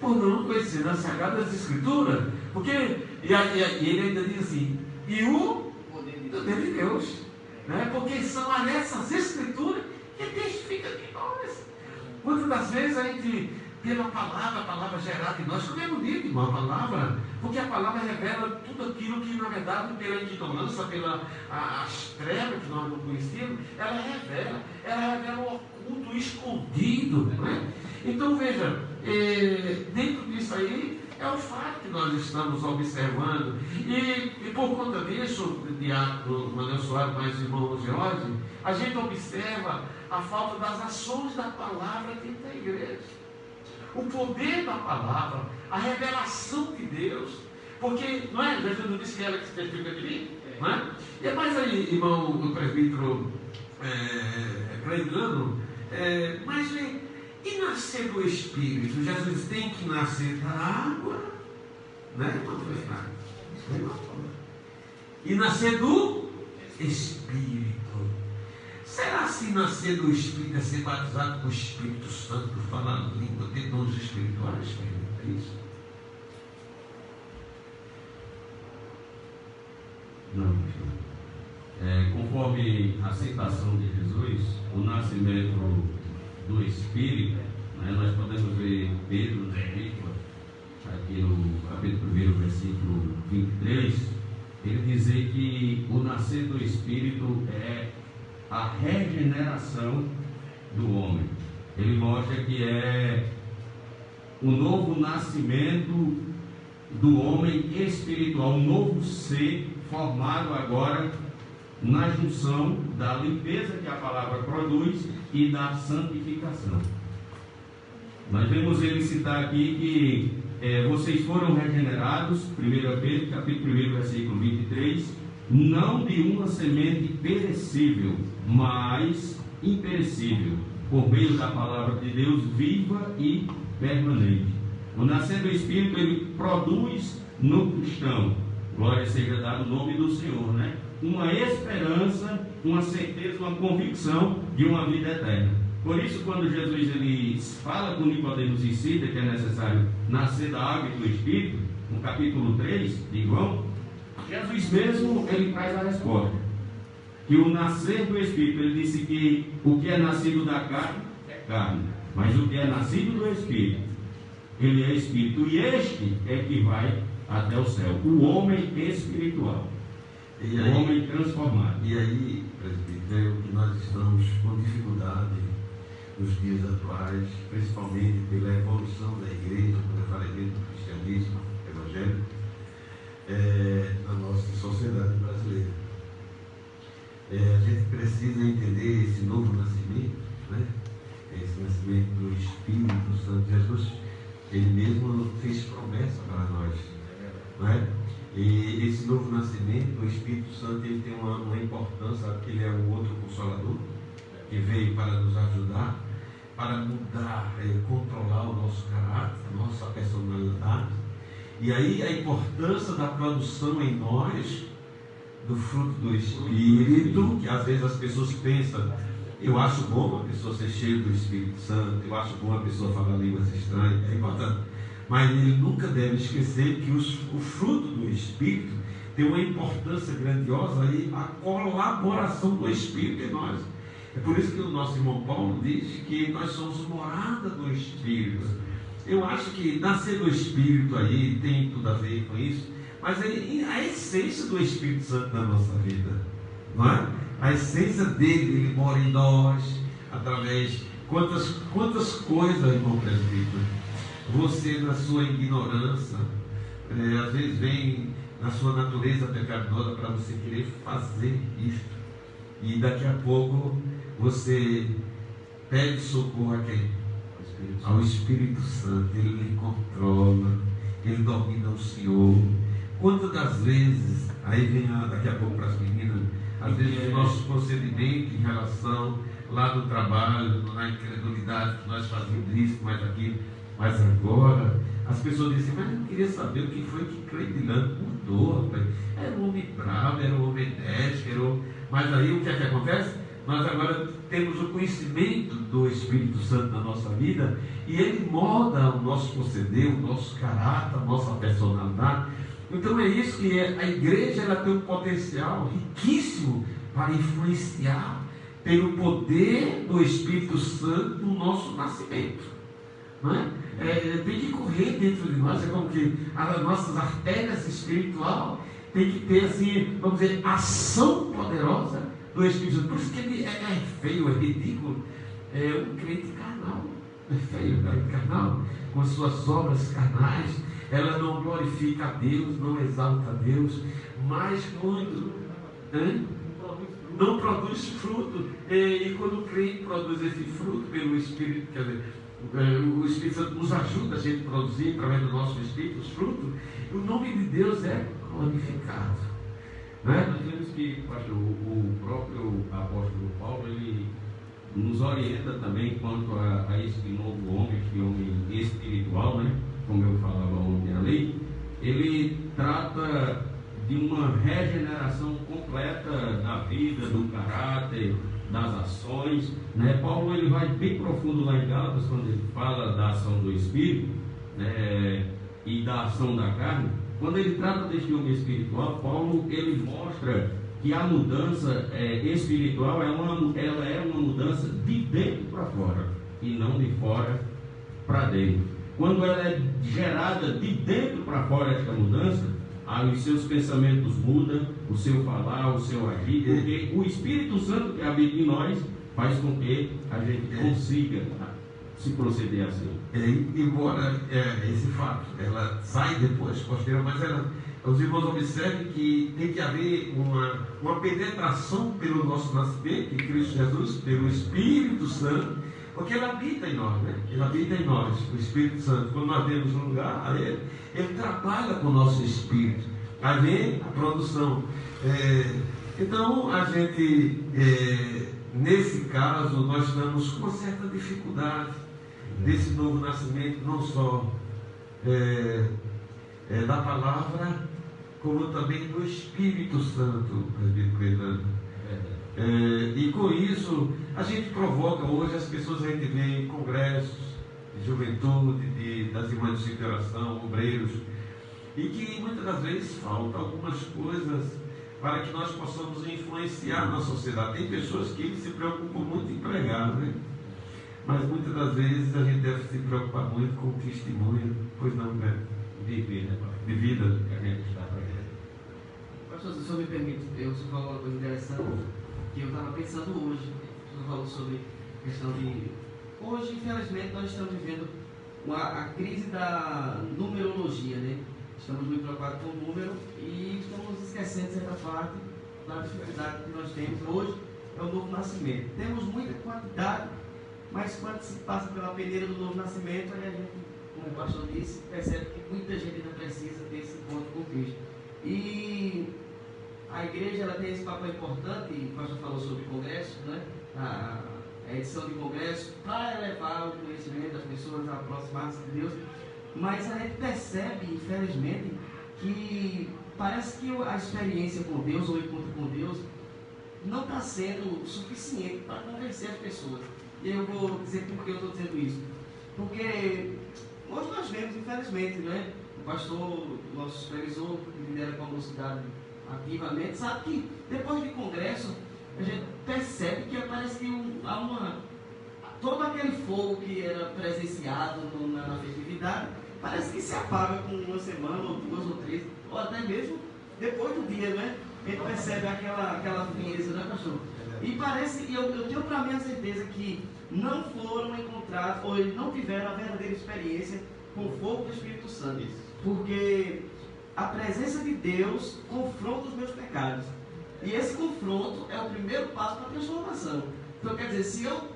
por não conhecer as Sagradas Escrituras, porque, e ele ainda diz assim, e o poder de Deus, né? Porque são essas Escrituras que testificam de nós. Muitas das vezes a gente, pela palavra, a palavra gerada em nós, como é bonito, irmão, a palavra, porque a palavra revela tudo aquilo que, na verdade, pela ignorância, as trevas que nós não conhecíamos, ela revela o oculto, o escondido, né? Então, veja, dentro disso aí, é o fato que nós estamos observando, e por conta disso, Diácono Manuel Soares, mais irmão George, a gente observa a falta das ações da palavra dentro da igreja. O poder da palavra, a revelação de Deus, porque, não é? Jesus não disse que ela que se testifica de mim, não é? E é mais aí, irmão, o presbítero pregando, mas e nascer do Espírito? Jesus tem que nascer da água, né? E nascer do Espírito. Será se nascer do Espírito é ser batizado com o Espírito Santo, falar língua, ter dons espirituais? É isso? Não. Conforme a aceitação de Jesus, o nascimento do Espírito, né, nós podemos ver Pedro, aqui no capítulo 1, versículo 23, ele dizer que o nascer do Espírito é a regeneração do homem. Ele mostra que é o novo nascimento do homem espiritual, um novo ser formado agora na junção da limpeza que a palavra produz e da santificação. Nós vemos ele citar aqui que vocês foram regenerados, 1 Pedro, capítulo 1, versículo 23, não de uma semente perecível, mas imperecível, por meio da palavra de Deus viva e permanente. O nascer do Espírito, ele produz no cristão Glória seja dado o nome do Senhor, né? Uma esperança, uma certeza, uma convicção de uma vida eterna. Por isso, quando Jesus ele fala com Nicodemos e cita que é necessário nascer da água e do Espírito, no capítulo 3 de João, Jesus mesmo ele traz a resposta. Que o nascer do Espírito, ele disse que o que é nascido da carne é carne, mas o que é nascido do Espírito, ele é Espírito, e este é que vai até o céu, o homem espiritual, E o aí, homem transformado. e aí, presbítero, é o que nós estamos com dificuldade nos dias atuais, principalmente pela evolução da igreja, quando eu falei dentro do cristianismo evangélico, na nossa sociedade brasileira. A gente precisa entender esse novo nascimento, né? Esse nascimento do Espírito Santo. Jesus, ele mesmo fez promessa para nós, não é? E esse novo nascimento, o Espírito Santo, ele tem uma importância, porque ele é o outro Consolador, que veio para nos ajudar, para mudar, controlar o nosso caráter, a nossa personalidade. E aí a importância da produção em nós do fruto do Espírito, que às vezes as pessoas pensam, eu acho bom uma pessoa ser cheia do Espírito Santo, eu acho bom uma pessoa falar línguas estranhas, é importante. Mas ele nunca deve esquecer que o fruto do Espírito tem uma importância grandiosa aí, a colaboração do Espírito em nós. É por isso que o nosso irmão Paulo diz que nós somos morada do Espírito. Eu acho que nascer do Espírito aí tem tudo a ver com isso, mas a essência do Espírito Santo na nossa vida, não é? A essência dele, ele mora em nós, através. Quantas coisas, irmão presbítero, você na sua ignorância, às vezes vem na sua natureza pecadora para você querer fazer isso, e daqui a pouco você pede socorro a quem? Ao Espírito Santo. Ele lhe controla, ele domina o Senhor. Quantas das vezes, aí vem daqui a pouco para as meninas, às vezes o nosso procedimento em relação lá no trabalho, na incredulidade, que nós fazíamos isso, mais aquilo, mas agora as pessoas dizem, mas eu não queria saber o que foi que Cleitilano mudou, rapaz. Era um homem bravo, era um homem enérgico, mas aí o que é que acontece? Nós agora temos o conhecimento do Espírito Santo na nossa vida e ele molda o nosso proceder, o nosso caráter, a nossa personalidade. Então é isso que a igreja ela tem um potencial riquíssimo para influenciar pelo poder do Espírito Santo no nosso nascimento, não é? Tem que correr dentro de nós, é como que as nossas artérias espirituais tem que ter assim, vamos dizer, ação poderosa do Espírito Santo. Por isso que ele é feio, é ridículo, é um crente carnal, é feio, é carnal, com as suas obras carnais. Ela não glorifica a Deus, não exalta a Deus, mas quando não produz fruto, e quando o crente produz esse fruto pelo Espírito, quer dizer, o Espírito Santo nos ajuda a gente a produzir através do nosso Espírito os frutos, o nome de Deus é glorificado. Nós vemos que, pastor, o próprio apóstolo Paulo, ele nos orienta também quanto a esse novo homem, esse homem espiritual, né? Como eu falava ontem ali, ele trata de uma regeneração completa da vida, do caráter, das ações, né? Paulo ele vai bem profundo lá em Gálatas quando ele fala da ação do Espírito, né? E da ação da carne. Quando ele trata deste homem espiritual, Paulo ele mostra que a mudança espiritual ela é uma mudança de dentro para fora e não de fora para dentro. Quando ela é gerada de dentro para fora, esta mudança, aí os seus pensamentos mudam, o seu falar, o seu agir, porque o Espírito Santo que habita em nós faz com que a gente consiga se proceder assim. Embora esse fato, ela sai depois, posterior, mas os irmãos observem que tem que haver uma penetração pelo nosso nascimento, em Cristo Jesus, pelo Espírito Santo, porque ele habita em nós, né? Ele habita em nós, o Espírito Santo. Quando nós temos um lugar a ele trabalha com o nosso espírito. Aí vem a produção. Então, a gente, nesse caso, nós estamos com uma certa dificuldade desse novo nascimento, não só da palavra, como também do Espírito Santo, presbítero Fernando. E com isso, a gente provoca hoje as pessoas, a gente vê em congressos de juventude, das irmãs de interação, obreiros, e que muitas das vezes faltam algumas coisas para que nós possamos influenciar na sociedade. Tem pessoas que se preocupam muito em pregar, né? Mas muitas das vezes a gente deve se preocupar muito com o testemunho, pois não, né? De vida. Que a gente está pregando. Pastor, se o senhor me permite, eu só falou uma coisa interessante que eu estava pensando hoje. O senhor falou sobre a questão de... Hoje, infelizmente, nós estamos vivendo a crise da numerologia, né? Estamos muito preocupados com o número e estamos esquecendo, de certa parte, da dificuldade que nós temos hoje, é o novo nascimento. Temos muita quantidade, mas quando se passa pela peneira do novo nascimento, aí a gente, como o pastor disse, percebe que muita gente ainda precisa ter esse encontro com Cristo. E a igreja ela tem esse papel importante, e o pastor falou sobre congresso, né? A edição de congresso, para elevar o conhecimento das pessoas, aproximar-se de Deus. Mas a gente percebe, infelizmente, que parece que a experiência com Deus, ou o encontro com Deus, não está sendo suficiente para convencer as pessoas. E eu vou dizer por que eu estou dizendo isso. Porque hoje nós vemos, infelizmente, né? O pastor, o nosso supervisor, que lidera com a mocidade ativamente, sabe que depois de congresso, a gente percebe que parece que há todo aquele fogo que era presenciado na festividade, parece que se apaga com uma semana, ou 2 ou 3, ou até mesmo depois do dia, né? A gente percebe aquela frieza, né, pastor? E parece, e eu tenho para mim a certeza que não foram encontrados, ou eles não tiveram a verdadeira experiência com o fogo do Espírito Santo. Porque a presença de Deus confronta os meus pecados. E esse confronto é o primeiro passo para a transformação. Então, quer dizer, se eu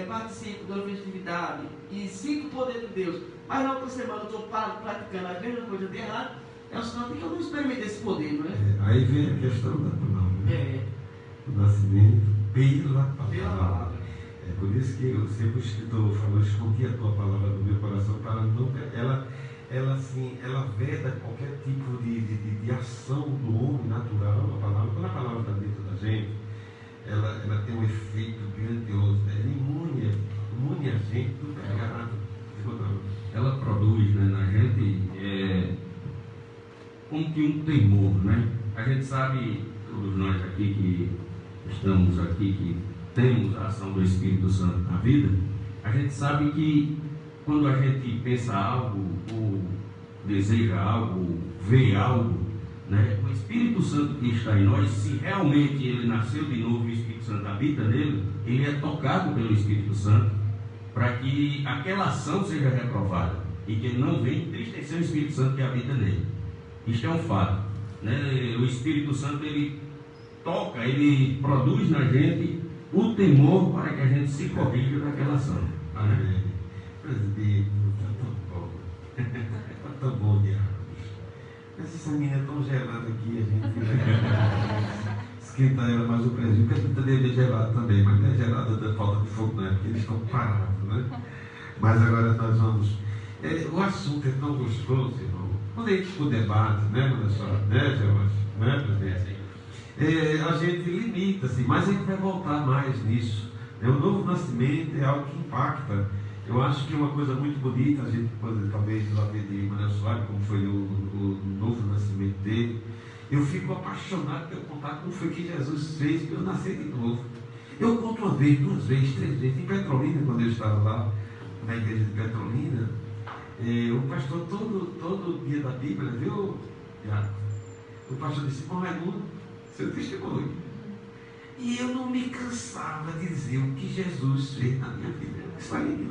participo da festividade e sinto o poder de Deus, mas na outra semana eu estou praticando a mesma coisa de errado, é o sinal de que eu não experimentei esse poder, não é? Aí vem a questão da palavra, né? O nascimento pela palavra. É por isso que eu sempre o escritor falou, escondi a tua palavra no meu coração para não... Ela veda qualquer tipo de ação do homem natural, a palavra. Quando a palavra está dentro da gente, ela tem um efeito grandioso, ela imune a gente do pecado. Ela produz, né, na gente como que um temor, né? A gente sabe, todos nós aqui que estamos aqui, que temos a ação do Espírito Santo na vida, a gente sabe que quando a gente pensa algo, ou deseja algo, ou vê algo, né, o Espírito Santo que está em nós, se realmente ele nasceu de novo e o Espírito Santo habita nele, ele é tocado pelo Espírito Santo para que aquela ação seja reprovada e que ele não venha entristecer o Espírito Santo que habita nele. Isto é um fato, né? O Espírito Santo ele toca, ele produz na gente o temor para que a gente se corrija daquela ação. Amém. Presbítero, está tão bom. Está tão bom, diabo. Essa menina é tão gelada aqui, a gente esquenta ela, mas o presbítero, porque também é gelado também, mas não é gelada da falta de fogo, não é? Porque eles estão parados, né? Mas agora nós vamos. O assunto é tão gostoso, irmão. Quando a gente for debate, né, George? Né, presidente? A gente limita-se, mas a gente vai voltar mais nisso. O novo nascimento é algo que impacta. Eu acho que é uma coisa muito bonita, a gente pode talvez lá ver de Manuel Soares, como foi o novo nascimento dele. Eu fico apaixonado pelo contar como foi que Jesus fez para eu nascer de novo. Eu conto uma vez, 2 vezes, 3 vezes. Em Petrolina, quando eu estava lá na igreja de Petrolina, o pastor, todo dia da Bíblia, viu, Tiago? O pastor disse: "Bom, Raimundo, seu testemunho." E eu não me cansava de dizer o que Jesus fez na minha vida. Isso aí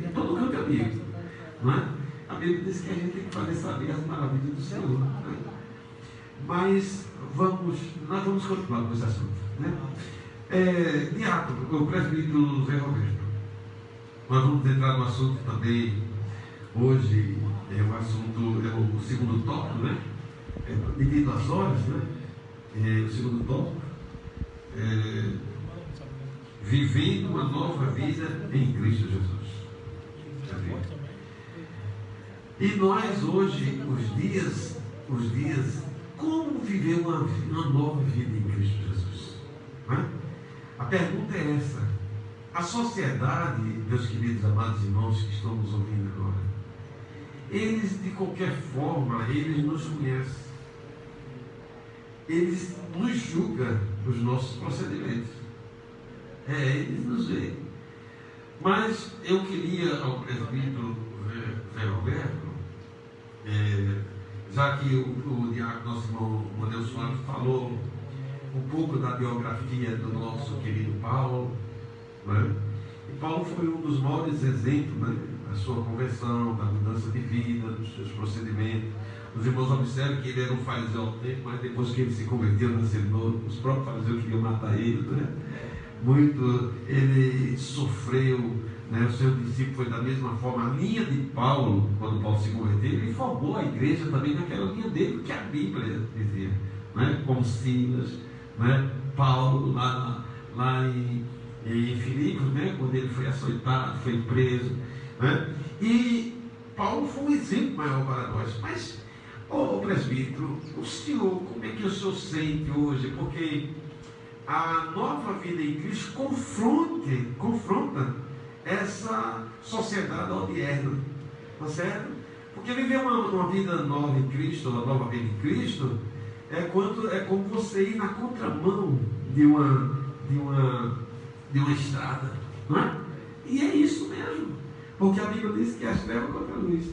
é todo canto da Bíblia, não é? A Bíblia diz que a gente tem que fazer saber as maravilhas do Senhor, né? Mas nós vamos continuar com esse assunto, né? Diácono, o presbítero Zé Roberto, nós vamos entrar no assunto também. Hoje o assunto é o segundo tópico, né? Devido às horas, né? O segundo tópico. Vivendo uma nova vida em Cristo Jesus. E nós hoje, os dias como viver uma nova vida em Cristo Jesus? Não é? A pergunta é essa. A sociedade, meus queridos amados irmãos que estão nos ouvindo agora, eles de qualquer forma, eles nos conhecem. Eles nos julgam os nossos procedimentos. Eles nos veem. Mas eu queria ao presbítero Zé Roberto, já que o diácono, nosso irmão Modelo Soares, falou um pouco da biografia do nosso querido Paulo, né? E Paulo foi um dos maiores exemplos, né, da sua conversão, da mudança de vida, dos seus procedimentos. Os irmãos observam que ele era um fariseu ao tempo, mas depois que ele se converteu, os próprios fariseus queriam matar ele, né? Muito, ele sofreu, né? O seu discípulo foi da mesma forma. A linha de Paulo, quando Paulo se converteu, ele formou a igreja também naquela linha dele, que a Bíblia dizia, né? Como Silas, né? Paulo lá em Filipos, né? Quando ele foi açoitado, foi preso, né? E Paulo foi um exemplo maior para nós. Mas, presbítero, o senhor, como é que o senhor sente hoje? Porque a nova vida em Cristo confronta essa sociedade odierna, tá certo? Porque viver uma vida nova em Cristo, uma nova vida em Cristo, é como você ir na contramão de uma estrada, não é? E é isso mesmo, porque a Bíblia diz que as trevas contra a luz.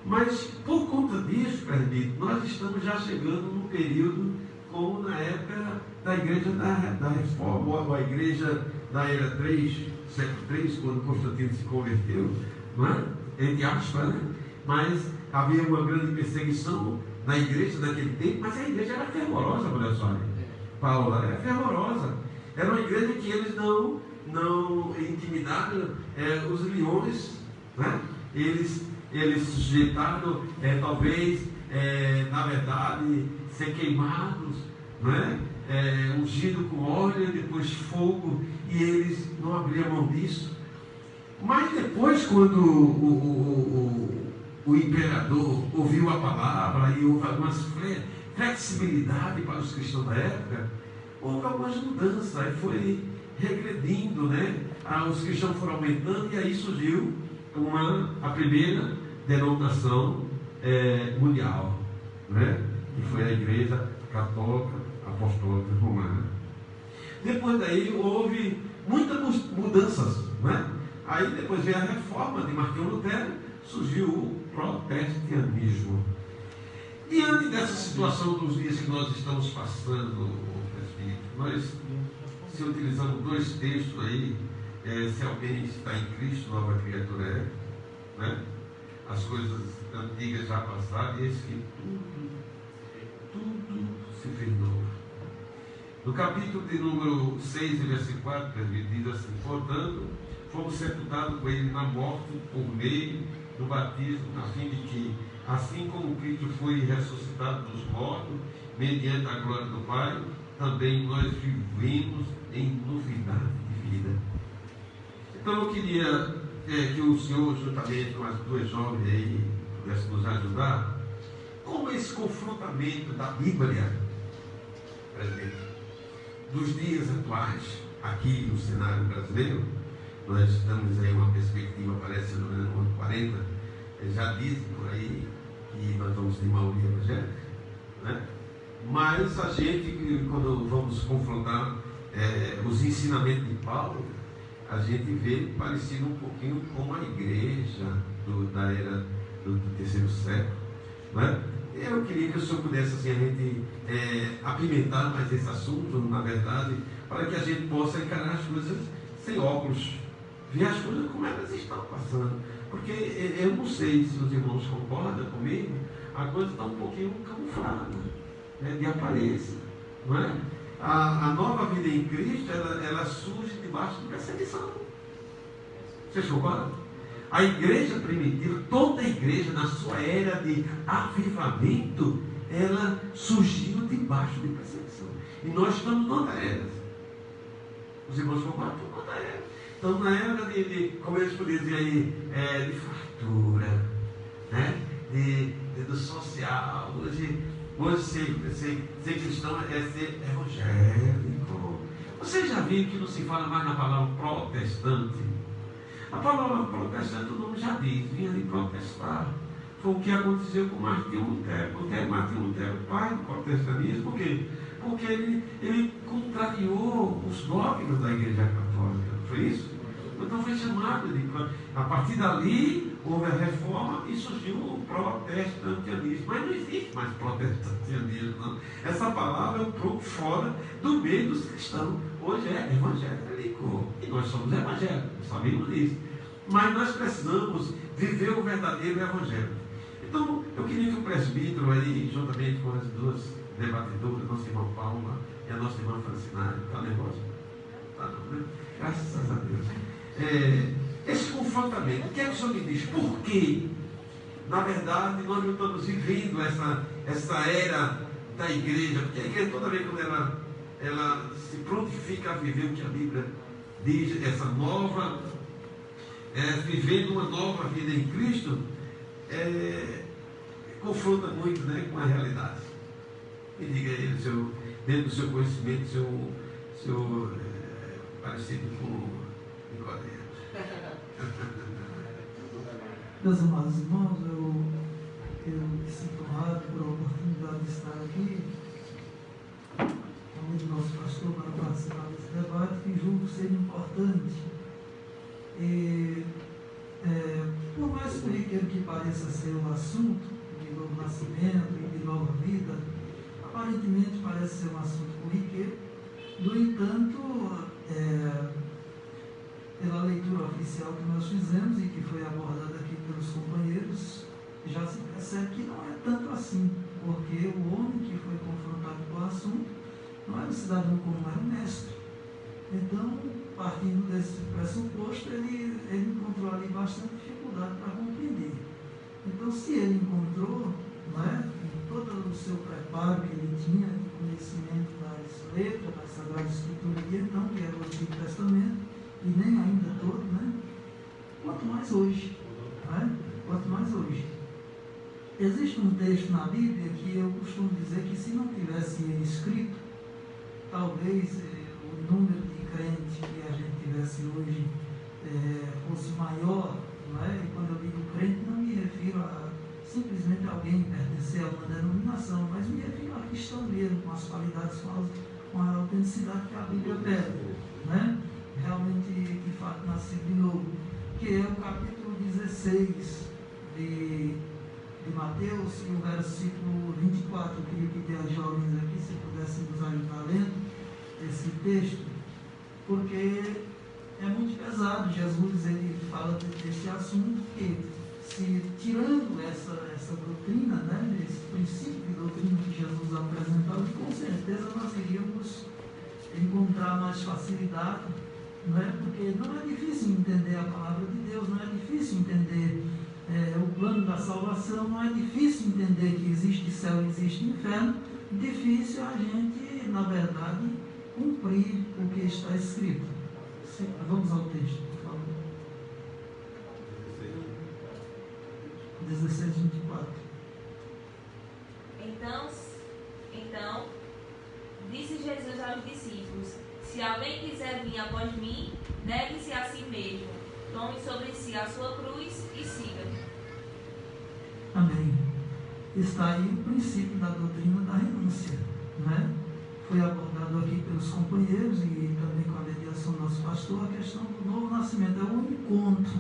Mas por conta disso, presbítero, nós estamos já chegando num período como na época da igreja da Reforma, ou a igreja da era 3, século 3, quando Constantino se converteu, não é? Entre aspas, né? Mas havia uma grande perseguição na igreja daquele tempo, mas a igreja era fervorosa, olha só. Paulo era fervorosa. Era uma igreja que eles não intimidaram os leões, né? Eles sujeitaram, talvez, na verdade, ser queimados, né? Ungido com óleo, depois fogo, e eles não abriam mão disso. Mas depois, quando o imperador ouviu a palavra e houve algumas flexibilidade para os cristãos da época, houve algumas mudanças, aí foi regredindo, né? Os cristãos foram aumentando, e aí surgiu a primeira denominação mundial, né? Que foi a Igreja Católica Apostólica Romana. Depois daí houve muitas mudanças, né? Aí depois veio a reforma de Martinho Lutero, surgiu o protestantismo. Diante dessa situação dos dias que nós estamos passando, nós, se utilizamos dois textos aí, se alguém está em Cristo, nova criatura é, né? As coisas antigas já passaram, e eis que tudo se fez novo. No capítulo de número 6, versículo 4, diz assim: portanto, fomos sepultados com ele na morte por meio do batismo, a fim de que, assim como Cristo foi ressuscitado dos mortos, mediante a glória do Pai, também nós vivemos em novidade de vida. Então eu queria que o senhor, juntamente com as duas jovens aí, pudesse nos ajudar, como esse confrontamento da Bíblia, presidente, dos dias atuais, aqui no cenário brasileiro. Nós damos aí uma perspectiva, parece no ano 40, já dizem por aí que nós vamos ter maioria evangélica, né? Mas a gente, quando vamos confrontar os ensinamentos de Paulo, a gente vê parecido um pouquinho com a igreja da era do terceiro século, né? Eu queria que o senhor pudesse, assim, a gente apimentar mais esse assunto, na verdade, para que a gente possa encarar as coisas sem óculos, ver as coisas como elas estão passando. Porque eu não sei se os irmãos concordam comigo, a coisa está um pouquinho camuflada, né, de aparência, não é? A nova vida em Cristo, ela surge debaixo de perseguição. Vocês concordam? A igreja primitiva, toda a igreja, na sua era de avivamento, ela surgiu debaixo de perseguição. E nós estamos numa era. Os irmãos concordam? Estamos numa era. Então, na era de como eles podiam dizer aí, de fartura, né? Do social, Hoje ser cristão é ser evangélico. Você já viu que não se fala mais na palavra protestante? A palavra protestante, o nome já diz, vinha de protestar. Foi o que aconteceu com Martinho Lutero. Porque é Martinho Lutero, pai do protestantismo, por quê? Porque ele contrariou os dogmas da Igreja Católica. Foi isso? Então foi chamado de. A partir dali houve a reforma e surgiu o protestantianismo. Mas não existe mais protestantianismo, não. Essa palavra é um pouco fora do meio dos cristãos. Hoje é evangélico. E nós somos evangélicos, sabemos disso. Mas nós precisamos viver o verdadeiro evangelho. Então, eu queria que o presbítero aí, juntamente com as duas debatidoras, nossa irmã Paula e a nossa irmã Francinari, está nervosa? Está não, né? Graças a Deus. Esse confrontamento, o que é que o senhor me diz? Por quê? Na verdade, nós não estamos vivendo essa era da igreja, porque a igreja, toda vez que ela se prontifica a viver o que a Bíblia diz, essa nova, vivendo uma nova vida em Cristo, confronta muito, né, com a realidade. Me diga aí, dentro do seu conhecimento, seu parecido com Nicodemo. Meus amados irmãos, eu me sinto honrado por a oportunidade de estar aqui, como o nosso pastor, para participar desse debate, que julgo ser importante. Por mais corriqueiro que pareça ser o assunto de novo nascimento e de nova vida, aparentemente parece ser um assunto corriqueiro. No entanto, pela leitura oficial que nós fizemos e que foi abordada aqui pelos companheiros, já se percebe que não é tanto assim, porque o homem que foi confrontado com o assunto não era um cidadão comum, era um mestre. Então, partindo desse pressuposto, ele encontrou ali bastante dificuldade para compreender. Então, se ele encontrou, com todo o seu preparo que ele tinha de conhecimento das letras, da Sagrada Escritura, então, que era o Antigo Testamento, e nem ainda todo, quanto mais hoje. Quanto mais hoje. Existe um texto na Bíblia que eu costumo dizer que, se não tivesse ele escrito, talvez o número de crentes que a gente tivesse hoje fosse maior. E quando eu digo crente, não me refiro a simplesmente alguém pertencer a uma denominação, mas me refiro a cristão mesmo, com as qualidades, com a autenticidade que a Bíblia pede, realmente, de fato, nascido de novo, que é o capítulo 16 de Mateus, e o versículo 24. Eu queria pedir aos jovens aqui, se pudessem nos ajudar lendo esse texto, porque é muito pesado. Jesus, ele fala desse assunto, que se tirando essa doutrina, esse princípio de doutrina que Jesus apresentava, com certeza nós iríamos encontrar mais facilidade, porque não é difícil entender a palavra de Deus, não é difícil entender o plano da salvação, não é difícil entender que existe céu e existe inferno. Difícil é a gente, na verdade, cumprir o que está escrito. Vamos ao texto, por favor. 16, 24. Então, disse Jesus aos discípulos: se alguém quiser vir após mim, negue-se a si mesmo, tome sobre si a sua cruz e siga-me. Amém. Está aí o princípio da doutrina da renúncia, Foi abordado aqui pelos companheiros e também com a mediação do nosso pastor a questão do novo nascimento. É um encontro,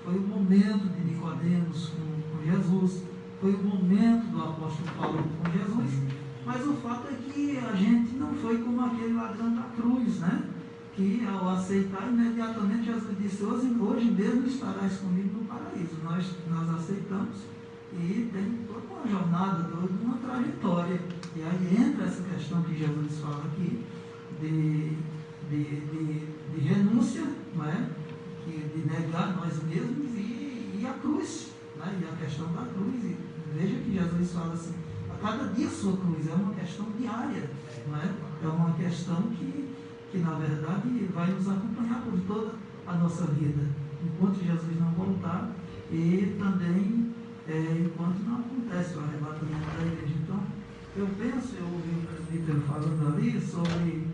Foi o momento de Nicodemos com Jesus, foi o momento do apóstolo Paulo com Jesus, mas o fato é que a gente não foi como aquele ladrão da cruz, que ao aceitar imediatamente Jesus disse: hoje mesmo estarás comigo no paraíso. Nós aceitamos e tem toda uma jornada, toda uma trajetória. E aí entra essa questão que Jesus fala aqui de renúncia, de negar nós mesmos e a cruz, e a questão da cruz. E veja que Jesus fala assim: a cada dia sua cruz. É uma questão diária, é uma questão que na verdade vai nos acompanhar por toda a nossa vida, enquanto Jesus não voltar, e também enquanto não acontece o arrebatamento da igreja. eu ouvi o presbítero falando ali sobre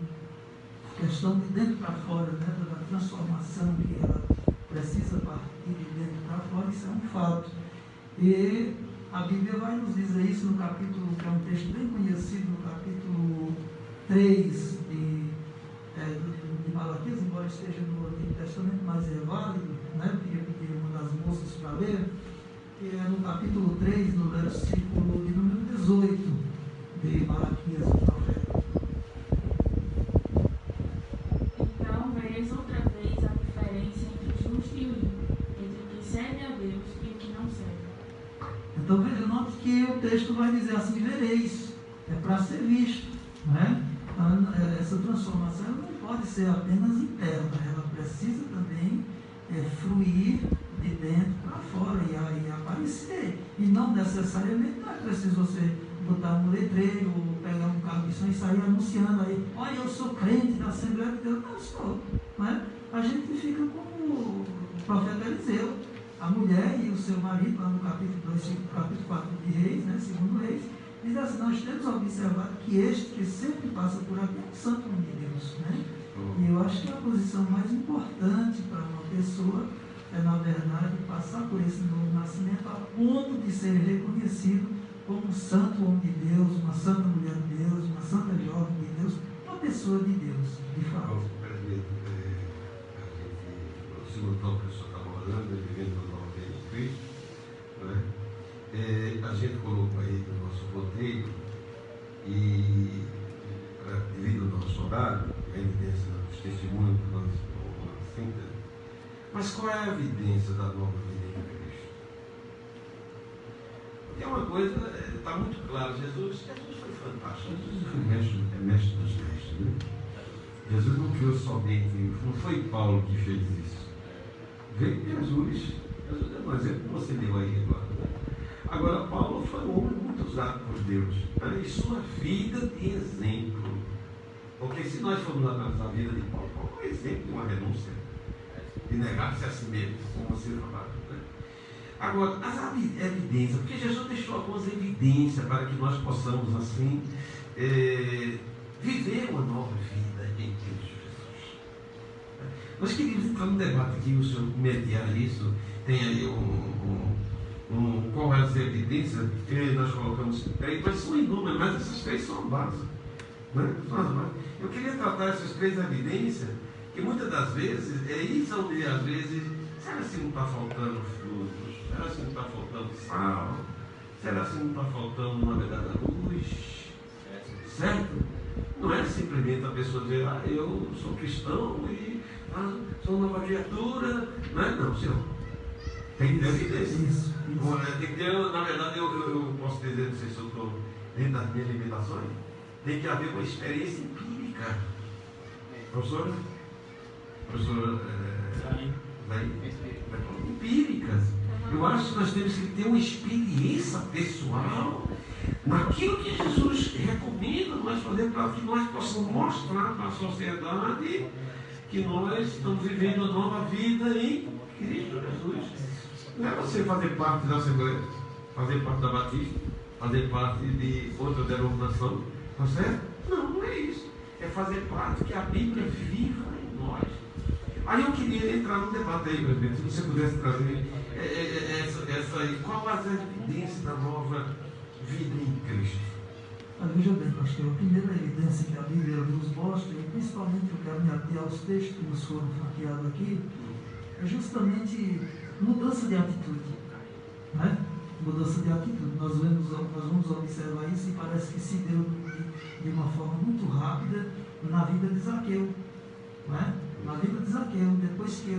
a questão de dentro para fora, né, da transformação que ela precisa partir de dentro para fora, isso é um fato. E a Bíblia vai nos dizer isso no capítulo, que é um texto bem conhecido, no capítulo 3 de Malaquias, embora esteja no Antigo Testamento, mas é válido, né? Eu queria pedir uma das moças para ler, que é no capítulo 3, no versículo de número 18 de Malaquias, o profeta. Então vereis outra vez a diferença entre o justo e o ímpio, entre o que serve a Deus e o que não serve. Então veja, note que o texto vai dizer assim, vereis, é para ser visto, né? Essa transformação não pode ser apenas interna, ela precisa também fluir de dentro para fora e aparecer. E não necessariamente não é preciso você botar um letreiro ou pegar um carro de som e sair anunciando aí, olha, eu sou crente da Assembleia de Deus. Não sou, né? A gente fica como o profeta Eliseu, a mulher e o seu marido, lá no capítulo 2, capítulo 4 de Reis, né, segundo Reis, diz assim, nós temos observado que este que sempre passa por aqui é um santo homem de Deus, né? E eu acho que a posição mais importante para uma pessoa é, na verdade, passar por esse novo nascimento a ponto de ser reconhecido como um santo homem de Deus, uma santa mulher de Deus, uma santa jovem de Deus, uma pessoa de Deus, de fato. O segundo tópico que o senhor está abordando, vivendo a nova vida em Cristo, né? A gente colocou aí no nosso roteiro e devido ao nosso horário, a evidência dos testemunhos que nós uma síntese. Mas qual é a evidência da nova vida em Cristo? Porque é uma coisa, está muito claro, Jesus foi fantástico, Jesus foi mestre dos mestres, né? Jesus não criou somente, não foi Paulo que fez isso. Veio Jesus é um exemplo que você deu aí agora. Agora, Paulo foi um homem muito usado por Deus, né? E sua vida de exemplo. Porque se nós formos analisar a vida de Paulo, Paulo é um exemplo de uma renúncia, de negar-se a si mesmo, como você falava, né? Agora, as evidências, porque Jesus deixou algumas evidências para que nós possamos, assim, viver uma nova vida em Cristo Jesus. Nós queríamos entrar num debate aqui, o senhor mediar isso, tem aí qual é as evidências que nós colocamos três, mas são inúmeras, mas essas três são a base, né? Eu queria tratar essas três evidências, que muitas das vezes, isso onde às vezes, será que não está faltando frutos? Será que não está faltando sal? Será que não está faltando, na verdade, a luz? Certo? Não é simplesmente a pessoa dizer, eu sou cristão e sou nova criatura. Não é não, senhor. Tem que ter evidência. Isso. Tem que ter, na verdade, eu posso dizer, não sei se eu estou dentro das minhas limitações, tem que haver uma experiência empírica. Professora, empíricas. Eu acho que nós temos que ter uma experiência pessoal naquilo que Jesus recomenda nós fazer para que nós possamos mostrar para a sociedade que nós estamos vivendo uma nova vida em Cristo Jesus. Não é você fazer parte da Assembleia, fazer parte da Batista, fazer parte de outra denominação, tá certo? Não é isso. É fazer parte que a Bíblia viva em nós. Aí eu queria entrar no debate aí, presidente, se você pudesse trazer qual as evidências da nova vida em Cristo. Mas veja bem, pastor, a primeira evidência que a Bíblia nos mostra, e principalmente eu quero me ater aos textos que nos foram franqueados aqui, é justamente mudança de atitude, né? Mudança de atitude. Nós vamos observar isso e parece que se deu de uma forma muito rápida na vida de Zaqueu, né? Na vida de Zaqueu, depois que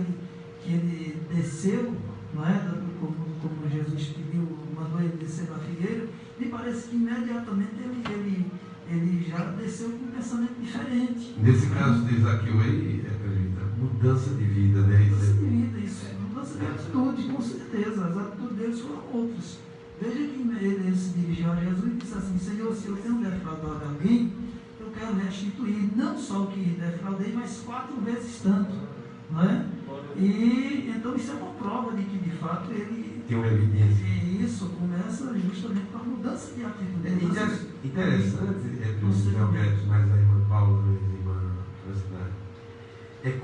ele desceu, não é? Como Jesus pediu, mandou ele descer da figueira, me parece que imediatamente ele já desceu com um pensamento diferente. Nesse caso de Zaqueu aí, mudança de vida, né? Mudança de vida, isso. Mudança de atitude, com certeza. As atitudes deles foram outras. Veja que ele se dirigiu a Jesus e disse assim, Senhor, se eu tenho defraudado alguém, eu quero restituir não só o que defraudei, mas 4 vezes tanto. Não é? E então isso é uma prova de que de fato ele tem uma evidência. isso começa justamente com a mudança de atitude. É interessante, Alberto, mas a irmã Paula e a irmã Francisca,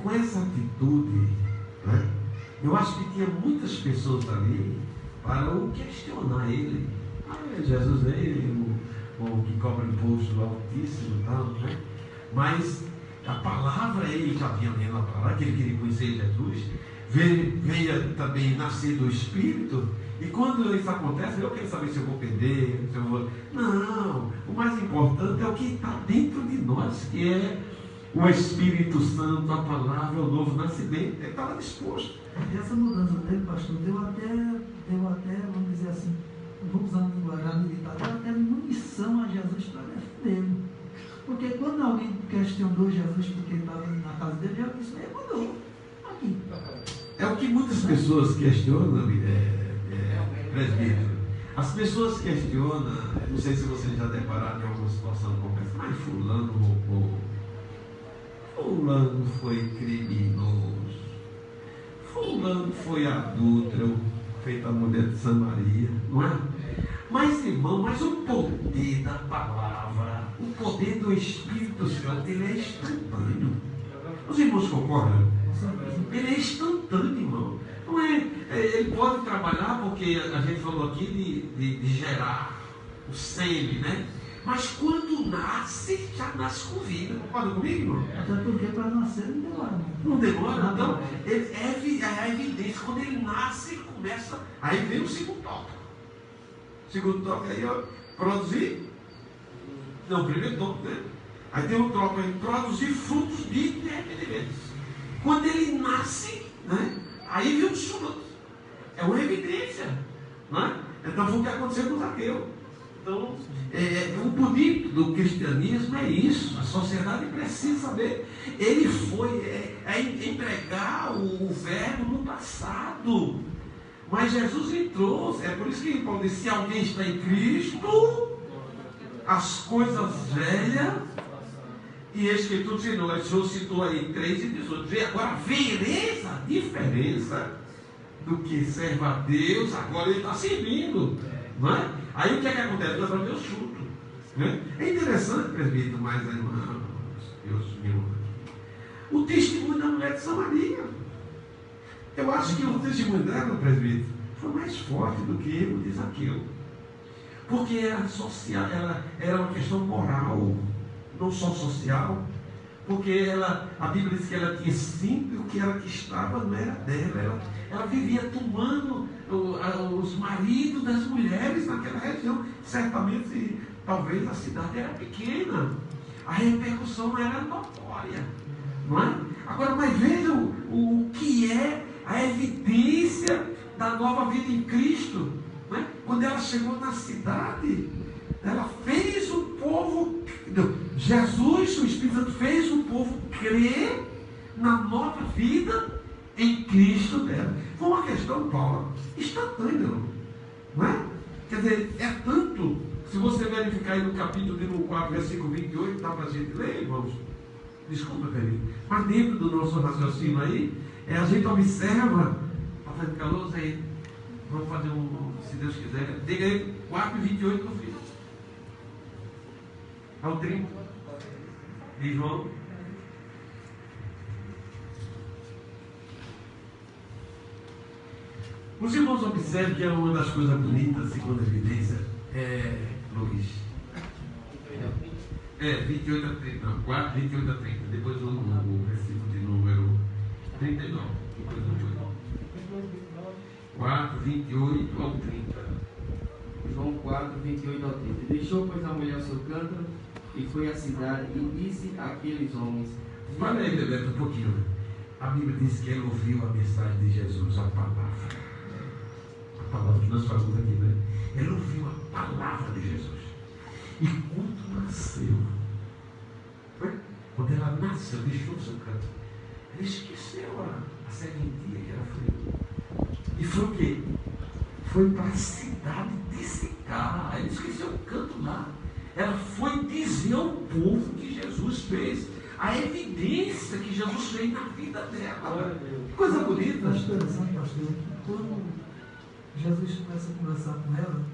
com essa atitude, né? Eu acho que tinha muitas pessoas ali para o questionar ele. Jesus é ele, o que cobra imposto do Altíssimo e tal, né? Mas a palavra, ele já vinha lendo a palavra, que ele queria conhecer Jesus, veio também nascer do Espírito, e quando isso acontece, eu quero saber se eu vou perder, se eu vou... Não, o mais importante é o que está dentro de nós, que é o Espírito Santo, a palavra, o novo nascimento. Ele estava disposto. E essa mudança dele, pastor, deu até, vamos dizer assim, vou usar uma linguagem militar, deu até munição a Jesus para defendê-lo. Porque quando alguém questionou Jesus porque estava na casa dele, já disse, mudou. Aqui. É o que muitas pessoas questionam, presbítero. As pessoas questionam, não sei se vocês já depararam em alguma situação como essa, mas fulano roubou, fulano foi criminoso, fulano foi adúltero, feito a mulher de Samaria, não é? Mas, irmão, o poder da palavra, o poder do Espírito Santo, ele é instantâneo. Os irmãos concordam? Ele é instantâneo, irmão. Não é, ele pode trabalhar, porque a gente falou aqui de gerar o sêmen, né? Mas quando nasce, já nasce com vida. Concorda comigo, irmão? Até porque para nascer não demora. Não demora? Então, é a evidência. Quando ele nasce, ele começa. Aí vem o segundo toque. O segundo toque aí, ó, produzir. Não, o primeiro toque, né? Aí tem um toque aí, produzir frutos de arrependimentos. Quando ele nasce, né? Aí vem os frutos. É uma evidência, né? Então foi o que aconteceu com Zaqueu. Então, o bonito do cristianismo é isso. A sociedade precisa saber. Ele foi empregar o verbo no passado. Mas Jesus entrou. É por isso que Paulo disse: se alguém está em Cristo, as coisas velhas. E a Escritura citou aí 3:18. Agora vereis a diferença do que serve a Deus. Agora ele está servindo, não é? Aí o que é que acontece? Nós vamos ver os frutos, né? É interessante, presbítero, mas irmãos, o testemunho da mulher de Samaria. Eu acho que o testemunho dela, presbítero, foi mais forte do que o de Zaqueu. Porque era social, era uma questão moral, não só social. Porque a Bíblia diz que ela tinha 5 e o que ela estava não era dela. Ela vivia tomando os maridos das mulheres naquela região. Certamente, talvez a cidade era pequena. A repercussão era notória. Não é? Agora, mas vejam o que é a evidência da nova vida em Cristo. Não é? Quando ela chegou na cidade, ela fez o povo... Jesus, o Espírito Santo, fez o povo crer na nova vida em Cristo dela. Foi uma questão, Paulo, instantânea, não é? Quer dizer, é tanto, se você verificar aí no capítulo 4, versículo 28, dá para a gente ler, irmãos? Desculpa, Felipe, mas dentro do nosso raciocínio aí, a gente observa, está fazendo calor aí, vamos fazer se Deus quiser, diga aí, 4:28 no fim. Ao 30 de João. Os irmãos observam que é uma das coisas bonitas, segundo a evidência, Luiz. 28 a 30, não, 4, 28 a 30, depois o versículo de número 39, depois do 4, 28 ao 30. João 4, 28 ao 30. Deixou, pois, a mulher o seu cântaro e foi à cidade e disse àqueles homens... Fala aí, Bebeto, um pouquinho. A Bíblia diz que ela ouviu a mensagem de Jesus, a palavra. A palavra que nós falamos aqui, né? Ela ouviu a palavra de Jesus. E quando nasceu, quando ela nasceu, deixou o seu cântaro, ela esqueceu a sementinha que ela foi. E foi o quê? Foi para a cidade de Sicar. Ela esqueceu o canto lá. Ela foi dizer ao povo que Jesus fez. A evidência que Jesus fez na vida dela. Que coisa bonita. Acho interessante, pastor, Jesus começa a conversar com ela,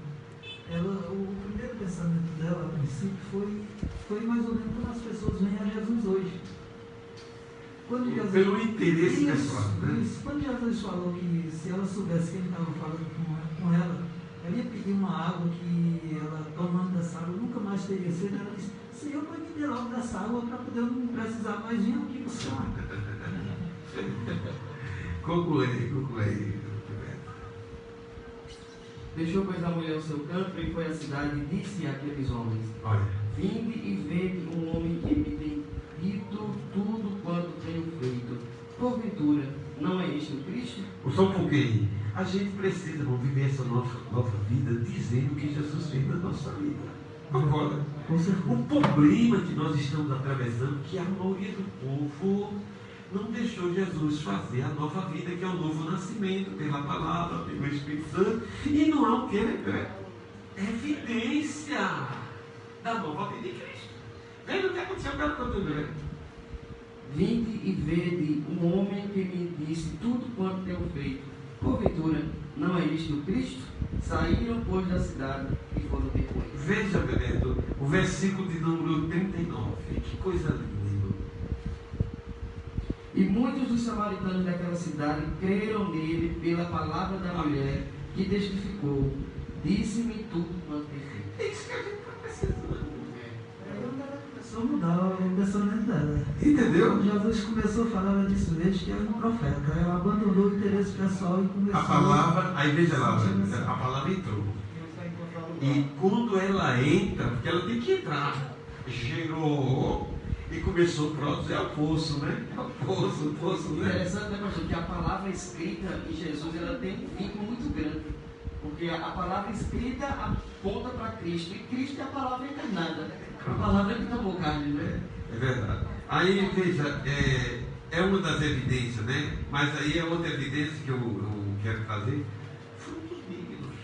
o primeiro pensamento dela, a princípio, foi mais ou menos como as pessoas veem a Jesus hoje. Pelo interesse pessoal, né? Quando Jesus falou que se ela soubesse que ele estava falando com ela ia pedir uma água que ela, tomando dessa água, nunca mais teria sede. Ela disse: Senhor, vai me dar logo dessa água para poder não precisar mais vir aqui buscar. Concluí. Deixou, pois, a mulher o seu campo e foi à cidade e disse àqueles homens: Olha, vinde e vede um homem que me tem dito tudo quanto tenho feito. Porventura, não é este o Cristo? só um pouquinho. A gente precisa viver essa nova vida dizendo o que Jesus fez na nossa vida. Agora, o problema que nós estamos atravessando é que a maioria do povo não deixou Jesus fazer a nova vida, que é o novo nascimento, pela palavra, pelo Espírito Santo, e não há o que? É evidência da nova vida em Cristo. Veja o que aconteceu com ela quando Vinde e vede um homem que me disse tudo quanto tenho feito. Porventura, não é este o Cristo? Saíram, pois, da cidade e foram ter com ele. Veja, Bebeto, o versículo de número 39. Que coisa linda. E muitos dos samaritanos daquela cidade creram nele pela palavra da mulher que testificou: disse-me tudo quanto tem feito. É isso que a gente está precisando. Aí ela começou a mudar o pensamento dela. Entendeu? Quando Jesus começou a falar, ela disse: veja que era um profeta. Ela abandonou o interesse pessoal e começou A palavra, aí veja lá, a palavra entrou. E quando ela entra, porque ela tem que entrar, gerou e começou a produzir o poço, né? O poço, né? Interessante, né, pastor, que a palavra escrita em Jesus ela tem um vínculo muito grande. Porque a palavra escrita aponta para Cristo, e Cristo é a palavra encarnada. A palavra que tomou carne, né? É verdade. Aí, veja, é uma das evidências, né? Mas aí é outra evidência que eu quero trazer. Frutos dignos.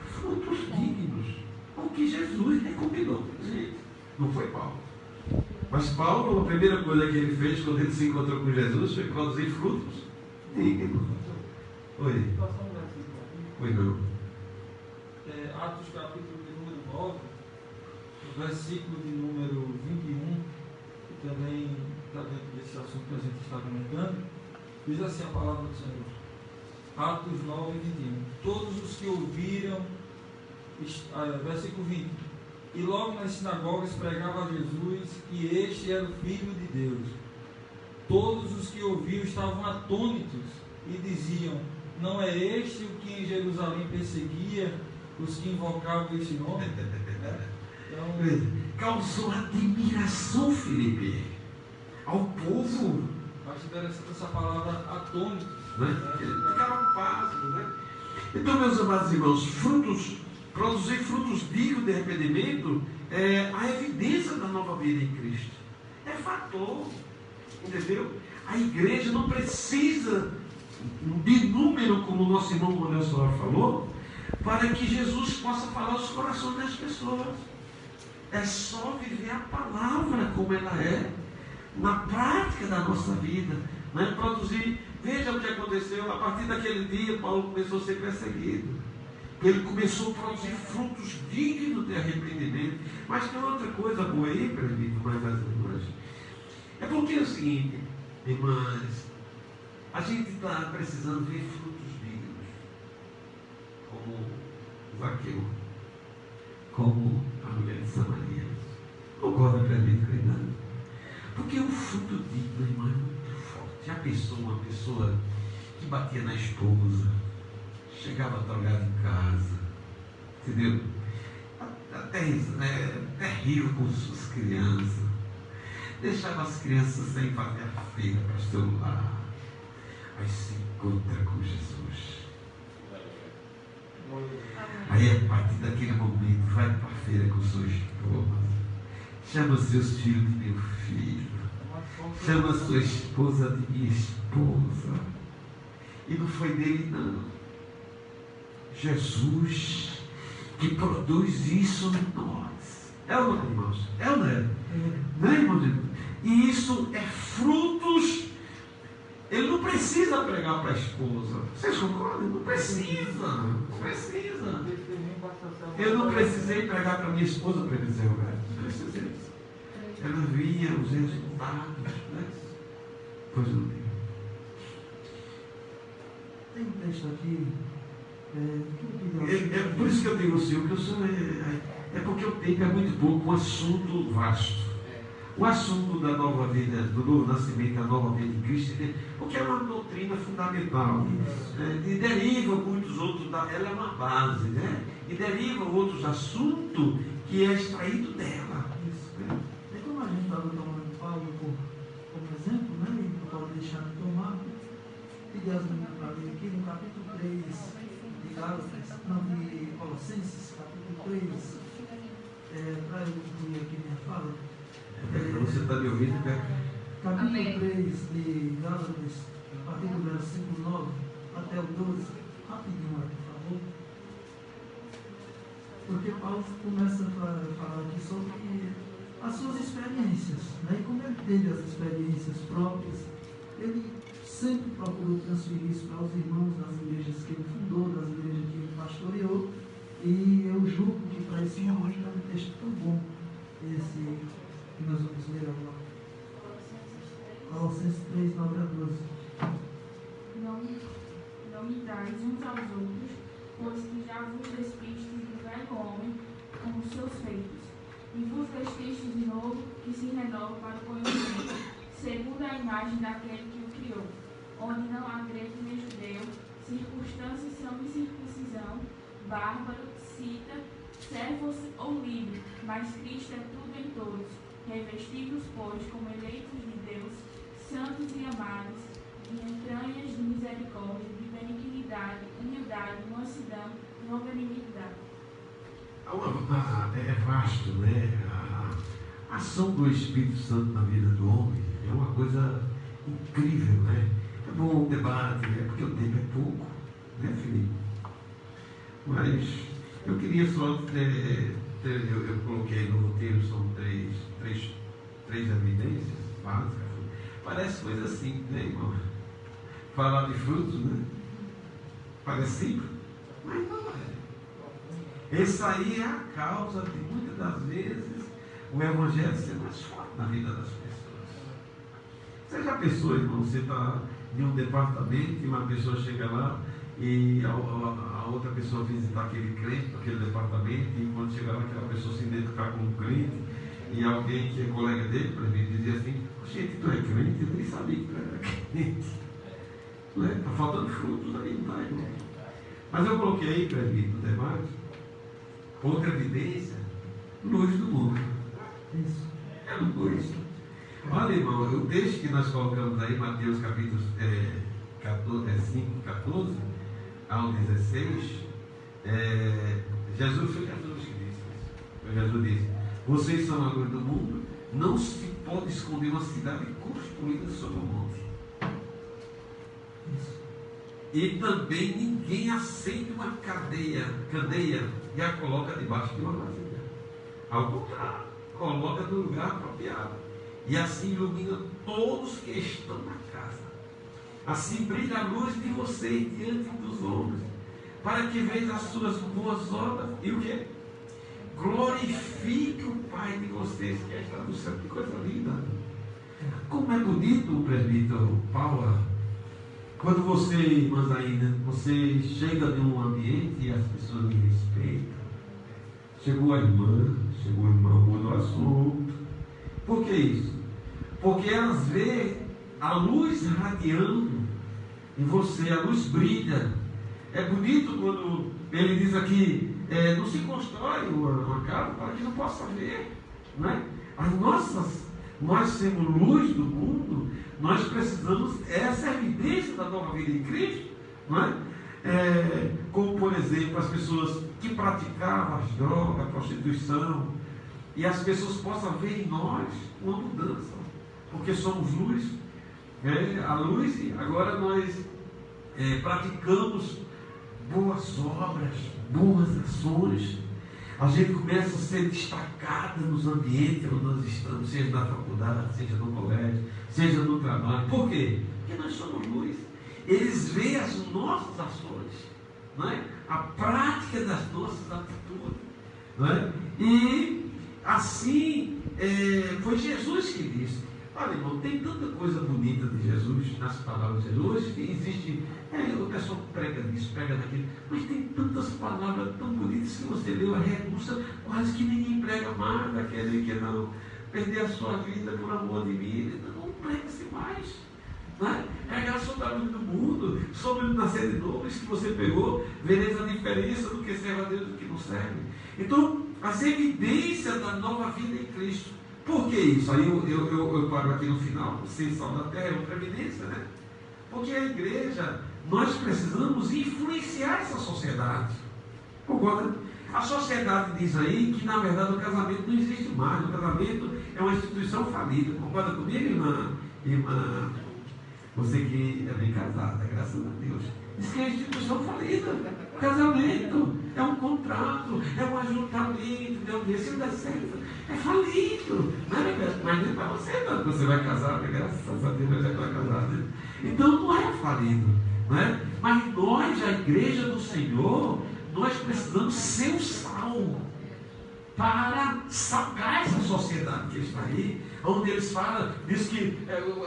Frutos dignos. O que Jesus recomendou. Gente, não foi Paulo. Mas Paulo, a primeira coisa que ele fez quando ele se encontrou com Jesus foi produzir frutos dignos. Oi. Oi, não. Atos capítulo de número 9, no versículo de número 21, que também está dentro desse assunto que a gente está comentando, diz assim a palavra do Senhor. Atos 9, 21. Todos os que ouviram, versículo 20, e logo nas sinagogas pregava a Jesus, que este era o Filho de Deus. Todos os que ouviam estavam atônitos e diziam: não é este o que em Jerusalém perseguia os que invocavam este nome? Então, causou admiração, Felipe, ao povo. acho interessante essa palavra atônito, Né? Eles ficaram pasmos, né? Então, meus amados irmãos, produzir frutos dignos de arrependimento é a evidência da nova vida em Cristo. É fator, entendeu? A igreja não precisa de número, como o nosso irmão Manuel Solar falou, para que Jesus possa falar aos corações das pessoas. É só viver a palavra como ela é, na prática da nossa vida, né? Produzir. Veja o que aconteceu. A partir daquele dia, Paulo começou a ser perseguido. Ele começou a produzir frutos dignos de arrependimento. Mas tem outra coisa boa aí, presbítero, mais as irmãs. É porque é o seguinte, irmãs, a gente está precisando ver frutos dignos, como Zaqueu, como a mulher de Samaria. Concorda, presbítero, ainda? Porque o fruto digno, irmã, é muito forte. Já pensou uma pessoa que batia na esposa, chegava drogado em casa, entendeu? Terrível com suas crianças, deixava as crianças sem fazer a feira para o seu lar, aí se encontra com Jesus. Aí a partir daquele momento vai para a feira com sua esposa, chama seus filhos de meu filho, chama sua esposa de minha esposa, e não foi dele não. Jesus que produz isso em nós. É ou não, irmãos? É ou não é? Não é, irmãos? E isso é frutos Ele não precisa pregar para a esposa. Vocês concordam? Não precisa. Não precisa. Eu não precisei pregar para minha esposa para dizer o verbo. Não precisei. Ela via os resultados. Né? Pois não tem. Tem um texto aqui. É por isso que eu digo ao Senhor que eu sou. É porque o tempo é muito pouco, um assunto vasto. O assunto da nova vida, do novo nascimento, da nova vida de Cristo, porque é uma doutrina fundamental. E deriva muitos outros, ela é uma base, né? E deriva outros assuntos que é extraído dela. Isso. É como a gente estava tomando Paulo como exemplo, né? E não pode deixar de tomar. Pedir as meninas para ler aqui no capítulo 3 de Gálatas, não, de Colossenses, capítulo 3, para eu incluir aqui minha fala. Você está me ouvindo, Beca? Capítulo 3 de Gálatas, a partir do versículo 9 até o 12, rapidinho aí, por favor. Porque Paulo começa a falar aqui sobre as suas experiências, né? E como ele teve as experiências próprias, ele sempre procurou transferir isso para os irmãos das igrejas que ele fundou, das igrejas que ele pastoreou, e eu julgo que para esse momento é um texto tão bom, esse que nós vamos ler agora. Colossenses 3, 9 a 12. Não imitais uns aos outros, pois que já vos despistes do velho homem com os seus feitos, e vos vestistes de novo, que se renova para o conhecimento, segundo a imagem daquele que o criou, onde não há grego nem judeu, circunstância e circuncisão, bárbaro, cita, servo ou livre, mas Cristo é tudo em todos, revestidos, pois, como eleitos de Deus, santos e amados, de entranhas de misericórdia, de benignidade, humildade, mansidão, longanimidade. É vasto, né? A ação do Espírito Santo na vida do homem é uma coisa incrível, né? É bom o debate, porque o tempo é pouco, né, Felipe? Mas eu queria só eu coloquei no roteiro, são três evidências básicas. Parece coisa simples, né, irmão? Falar de frutos, né? Parece simples, mas não é. Essa aí é a causa de muitas das vezes o evangelho ser mais forte na vida das pessoas. Você já pensou, irmão, você está em um departamento e uma pessoa chega lá e a outra pessoa visitar aquele crente, aquele departamento, e quando chega lá aquela pessoa se identificar como crente, e alguém que é colega dele, por exemplo, dizia assim: gente, tu é crente? Eu nem sabia que tu era crente. Está faltando frutos aí, não está, irmão? Mas eu coloquei aí, presbítero, no debate, outra evidência: luz do mundo. Isso. É luz. Olha, irmão, o texto que nós colocamos aí, Mateus capítulo 5, 14 ao 16, Jesus foi Jesus que disse isso. Jesus disse: vocês são a luz do mundo, não se pode esconder uma cidade construída sobre um monte. Isso. E também ninguém acende uma candeia e a coloca debaixo de uma vasilha. Ao contrário, coloca no lugar apropriado. E assim ilumina todos que estão na casa. Assim brilha a luz de vocês diante dos homens, para que vejam as suas boas obras e o quê? Glorifique o Pai de vocês que está no céu. Que coisa linda! Como é bonito o presbítero Paula, quando você, irmãs ainda, você chega de um ambiente e as pessoas lhe respeitam. Chegou a irmã, chegou o irmão, mudou o assunto. Por que isso? Porque elas veem a luz radiando em você, a luz brilha. É bonito quando ele diz aqui, não se constrói uma casa para que não possa ver, não é? Nós sermos luz do mundo, nós precisamos, essa evidência da nova vida em Cristo, não é? Como por exemplo as pessoas que praticavam as drogas, a prostituição, e as pessoas possam ver em nós uma mudança, porque somos luz, a luz, e agora nós praticamos boas obras, boas ações, a gente começa a ser destacada nos ambientes onde nós estamos, seja na faculdade, seja no colégio, seja no trabalho. Por quê? porque nós somos luz. Eles veem as nossas ações, não é? A prática das nossas atitudes, não é? E assim foi Jesus que disse. Olha, irmão, tem tanta coisa bonita de Jesus nas palavras de Jesus. Hoje existe, o pessoal prega disso, prega daquilo, mas tem tantas palavras tão bonitas que você leu a renúncia, quase que ninguém prega mais, aquele que não perder a sua vida por amor de mim, então não prega-se mais. Né? Pregar sobre a luz do mundo, sobre o nascer de novo, isso que você pegou, vereis a diferença do que serve a Deus e do que não serve. Então, as evidências da nova vida em Cristo. Por que isso? Aí eu paro aqui no final, ser sal da terra é outra evidência, né? Porque a igreja, nós precisamos influenciar essa sociedade. Concorda? A sociedade diz aí que, na verdade, o casamento não existe mais. O casamento é uma instituição falida. Concorda comigo, irmã? Você que é bem casada, graças a Deus. Diz que é uma instituição falida. Casamento é um contrato, é um ajuntamento, se não der certo, é falido. Mas não é para você, não. Você vai casar, graças a Deus, já vai casar. Né? Então não é falido. Não é? Mas nós, a igreja do Senhor, nós precisamos ser o sal para salgar essa sociedade que está aí, onde eles falam, diz que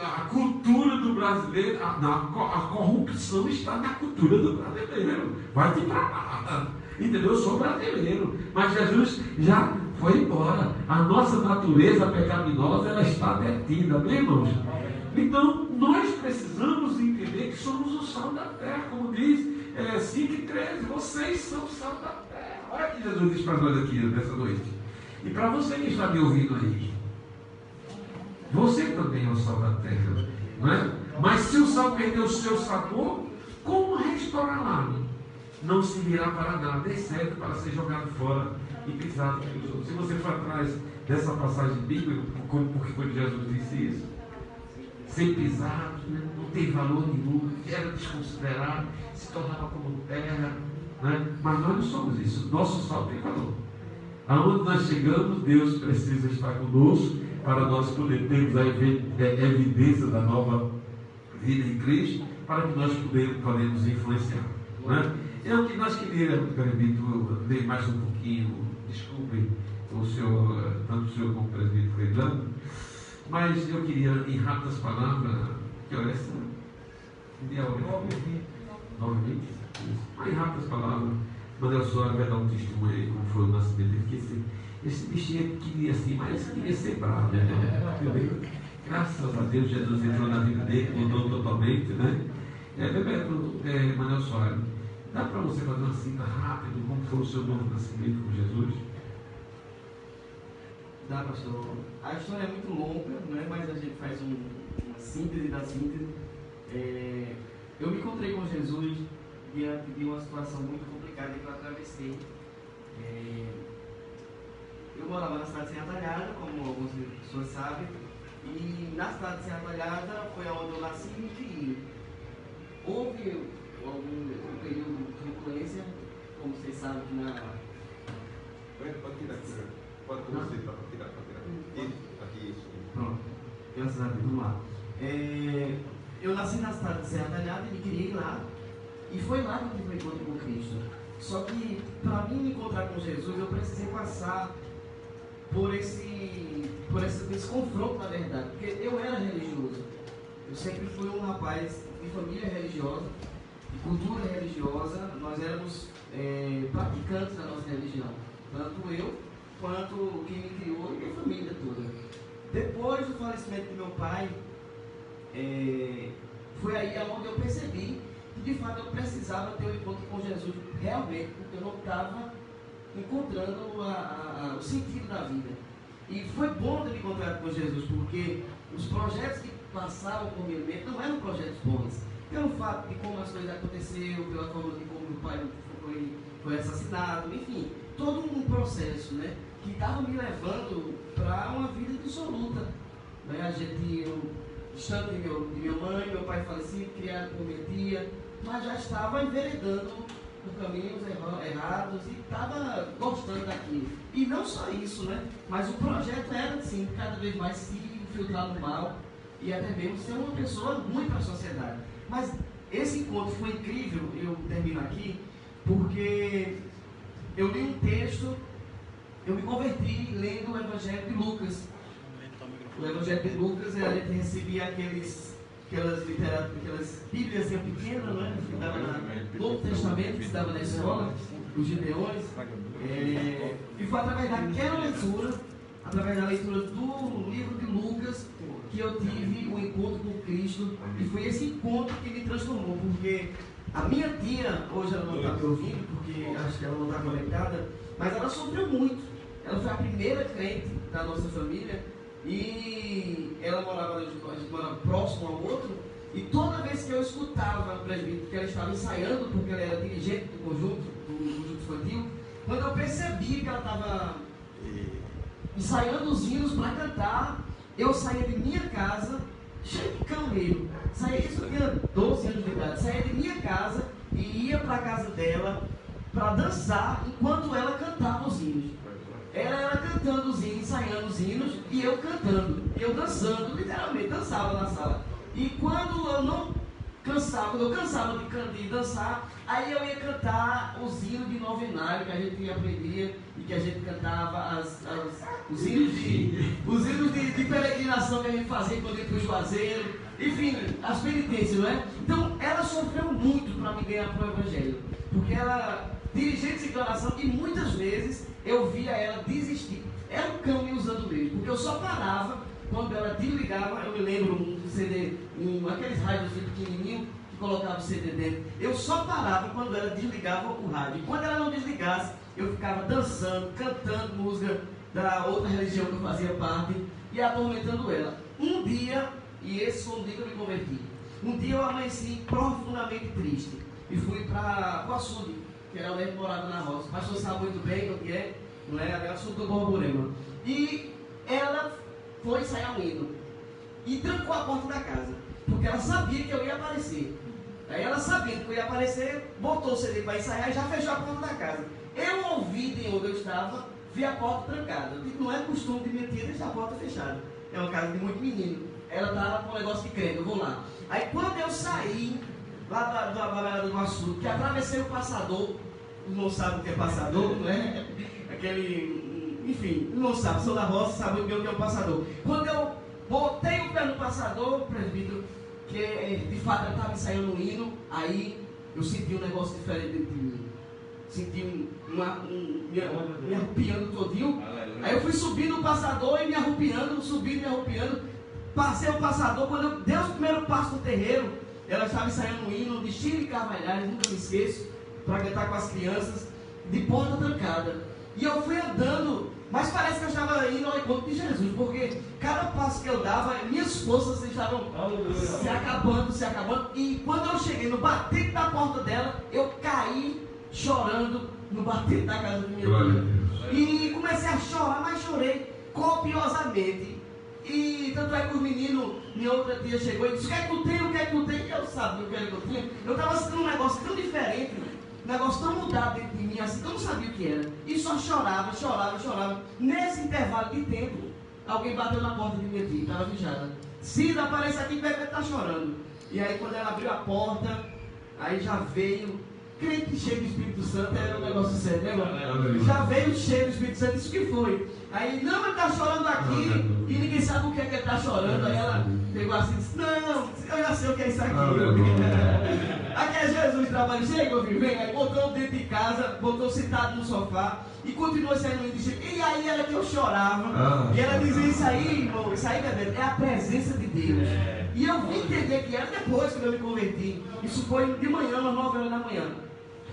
a cultura do brasileiro, a corrupção está na cultura do brasileiro. Vai-te para lá, entendeu? Eu sou brasileiro, mas Jesus já foi embora. A nossa natureza pecaminosa, ela está detida, amém, irmãos? Então, nós precisamos entender que somos o sal da terra, como diz 5:13, vocês são o sal da terra. Olha o que Jesus diz para nós aqui nessa noite. E para você que está me ouvindo aí, você também é o sal da terra, não é? Mas se o sal perder o seu sabor, como restaurá-lo? Não servirá para nada, exceto para ser jogado fora e pisado pelos outros. Se você for atrás dessa passagem bíblica, porque foi que Jesus disse isso, ser pisado, né? Não tem valor nenhum, era desconsiderado, se tornava como terra, né? Mas nós não somos isso. Nosso sal tem valor. Aonde nós chegamos, Deus precisa estar conosco para nós poder termos a evidência da nova vida em Cristo, para que nós podemos influenciar. Né? É o que nós queríamos, presbítero, ler mais um pouquinho, desculpe o senhor, tanto o senhor como o presbítero Fernando, mas eu queria, em rápidas palavras, que hora é essa? Que dia é 9h20? Mas em rápidas palavras, Manuel Soares vai dar um testemunho aí, como foi o nascimento dele, que esse bichinho queria assim, mas queria ser bravo, entendeu? Graças a Deus, Jesus entrou na vida dele, mudou totalmente, né? Bebeto, Manuel Soares, dá para você fazer uma cinta rápida, como foi o seu novo nascimento com Jesus? Dá, pastor. A história é muito longa, né? Mas a gente faz uma síntese da síntese. Eu me encontrei com Jesus diante de uma situação muito complicada que eu atravessei. Eu morava na cidade de Serra Talhada, como algumas pessoas sabem, e na cidade de Serra Talhada foi onde eu nasci e me criei. Houve algum período de turbulência, como vocês sabem, que na... Pode tirar aqui, pode conduzir para tirar. Isso, aqui, isso. Pronto, graças a Deus, vamos lá. Eu nasci na cidade de Serra Talhada e me criei lá, e foi lá que eu tive um encontro com Cristo. Só que, para mim me encontrar com Jesus, eu precisei passar por esse confronto, na verdade, porque eu era religioso. Eu sempre fui um rapaz de família religiosa, de cultura religiosa. Nós éramos praticantes da nossa religião, tanto eu quanto quem me criou e minha família toda. Depois do falecimento do meu pai, foi aí onde eu percebi que de fato eu precisava ter um encontro com Jesus realmente, porque eu não estava encontrando o sentido da vida. E foi bom ter me encontrado com Jesus, porque os projetos que passavam por minha mente não eram projetos bons. Pelo fato de como as coisas aconteceram, pela forma de como meu pai foi assassinado, enfim, todo um processo, né, que estava me levando para uma vida dissoluta. Né? A gente, distante de minha mãe, meu pai falecido, criado por minha tia, mas já estava enveredando por caminhos errados e estava gostando daquilo. E não só isso, né? Mas o projeto era assim, cada vez mais se infiltrar no mal. e até mesmo ser uma pessoa ruim para a sociedade. Mas esse encontro foi incrível, eu termino aqui, porque eu li um texto, eu me converti lendo o Evangelho de Lucas. O Evangelho de Lucas, a gente recebia aquelas bíblias pequenas, né, que estava no Novo Testamento, que estava na escola, os Gideões, e foi através daquela leitura, através da leitura do livro de Lucas, que eu tive um encontro com Cristo, e foi esse encontro que me transformou, porque a minha tia, hoje ela não está me ouvindo, porque acho que ela não está conectada, mas ela sofreu muito. Ela foi a primeira crente da nossa família, e ela morava, a gente morava próximo ao outro, e toda vez que eu escutava o presbítero que ela estava ensaiando, porque ela era dirigente do conjunto infantil, quando eu percebi que ela estava ensaiando os hinos para cantar, eu saía de minha casa, cheio de camelo, eu tinha 12 anos de idade, saía de minha casa e ia para a casa dela para dançar enquanto ela cantava os hinos. Ela cantando os hinos, ensaiando os hinos, e eu cantando, eu dançando, literalmente, dançava na sala. E quando eu cansava de dançar, aí eu ia cantar os hinos de novenário que a gente aprendia e que a gente cantava, os hinos de peregrinação que a gente fazia quando ia para o Juazeiro, enfim, as penitências, não é? Então, ela sofreu muito para me ganhar para o Evangelho, porque ela, dirigente de oração, e muitas vezes eu via ela desistir. Era um cão me usando mesmo, porque eu só parava quando ela desligava. Eu me lembro um CD, aqueles rádios pequenininhos que colocava o CD dentro. Eu só parava quando ela desligava o rádio. E quando ela não desligasse, eu ficava dançando, cantando música da outra religião que eu fazia parte e atormentando ela. Um dia, e esse foi um dia que eu me converti, um dia eu amanheci profundamente triste e fui para o açude, que era onde a gente morava na roça. O pastor sabe muito bem o que é, não é? É o açude do Borborema. E ela foi ensaiar um hino e trancou a porta da casa, porque ela sabia que eu ia aparecer. Aí ela, sabendo que eu ia aparecer, botou o CD para ensaiar e já fechou a porta da casa. Eu ouvi de onde eu estava, vi a porta trancada. Eu digo, não é costume de minha tia deixar a porta fechada. É uma casa de muito menino. Ela estava com um negócio de creme, eu vou lá. Aí quando eu saí lá da balada do açude, que atravessei o passador, não sabe o que é passador, não é? Enfim, não sabe, sou da roça, sabe o que é um passador. Quando eu botei o pé no passador, presbítero, que de fato ela estava ensaiando um hino, aí eu senti um negócio diferente dentro de mim. Senti me arrupiando todinho. Aí eu fui subindo o passador e me arrupiando, subindo e me arrupiando. Passei o passador, quando eu dei o primeiro passo no terreiro, ela estava ensaiando um hino de Chile Carvalhais, nunca me esqueço, para cantar com as crianças, de porta trancada. E eu fui andando, mas parece que eu estava indo ao encontro de Jesus, porque cada passo que eu dava, minhas forças estavam se acabando. E quando eu cheguei no batente da porta dela, eu caí chorando no batente da casa de minha tia. E comecei a chorar, mas chorei copiosamente. E tanto é que o menino, minha outra tia chegou e disse, o que é que tu tem, o que é que tu tem? E eu sabia o que era que eu tinha. Eu estava sentindo um negócio tão diferente, um negócio tão mudado dentro de mim, assim, que eu não sabia o que era. E só chorava. Nesse intervalo de tempo, alguém bateu na porta de minha tia, estava fechada. Cida, aparece aqui, Pepe está chorando. E aí quando ela abriu a porta, aí já veio, crente cheio do Espírito Santo, era um negócio sério, né, irmão? Já veio cheio do Espírito Santo, isso que foi. Aí, não, ele está chorando aqui, e ninguém sabe o que é que ele está chorando. Aí ela pegou assim e disse, não, eu já sei o que é isso aqui. Aqui é Jesus trabalhando, chega, meu filho, vem. Aí botou dentro de casa, botou sentado no sofá, e continuou saindo e disse, e aí era que eu chorava. E ela dizia, isso aí, irmão, isso aí, é a presença de Deus. E eu vim entender que era depois que eu me converti. Isso foi de manhã, às 9 horas da manhã.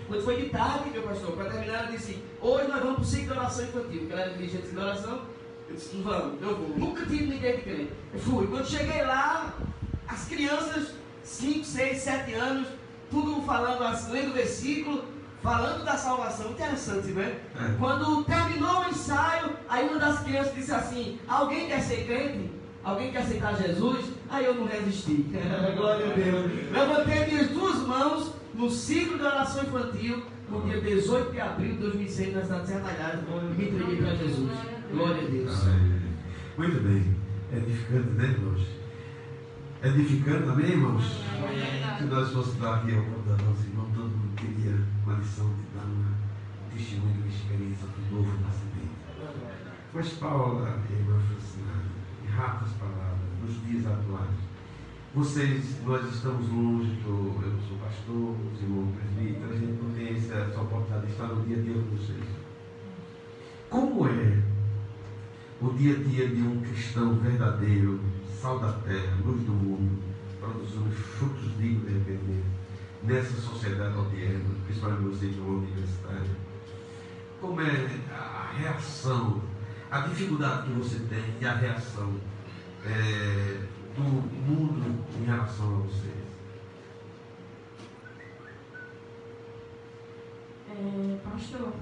Quando foi de tarde, meu pastor, para terminar, ela disse, hoje nós vamos para o ciclo de oração infantil, porque ela era dirigente de oração. Eu disse, vamos, eu vou. Nunca tive ninguém de crente. Eu fui. Quando cheguei lá, as crianças, 5, 6, 7 anos, tudo falando, lendo o versículo, falando da salvação. Interessante, né? Quando terminou o ensaio, aí uma das crianças disse assim, alguém quer ser crente? Alguém quer aceitar Jesus? Aí eu não resisti. Glória a Deus. Levantei minhas duas mãos no ciclo de oração infantil, no dia 18 de abril de 2006, na cidade de Serra Talhada, e me entreguei para Jesus. Glória a Deus. Muito bem. É edificante, né, irmãos? edificando, amém, irmãos? Amém. Se nós fôssemos dar aqui ao nosso irmão, todo mundo teria uma lição de dar um testemunho de uma experiência do novo nascimento. Mas Paula e a irmã Francina, em raras palavras, nos dias atuais, nós estamos longe, eu sou pastor, os irmãos presbíteros, a gente não tem essa oportunidade de estar no dia a dia com vocês. Como é o dia a dia de um cristão verdadeiro, sal da terra, luz do mundo, produzindo frutos dignos de arrependimento, nessa sociedade moderna, principalmente você que é um universitário? Como é a reação, a dificuldade que você tem e a reação do mundo em relação a vocês? Pastor,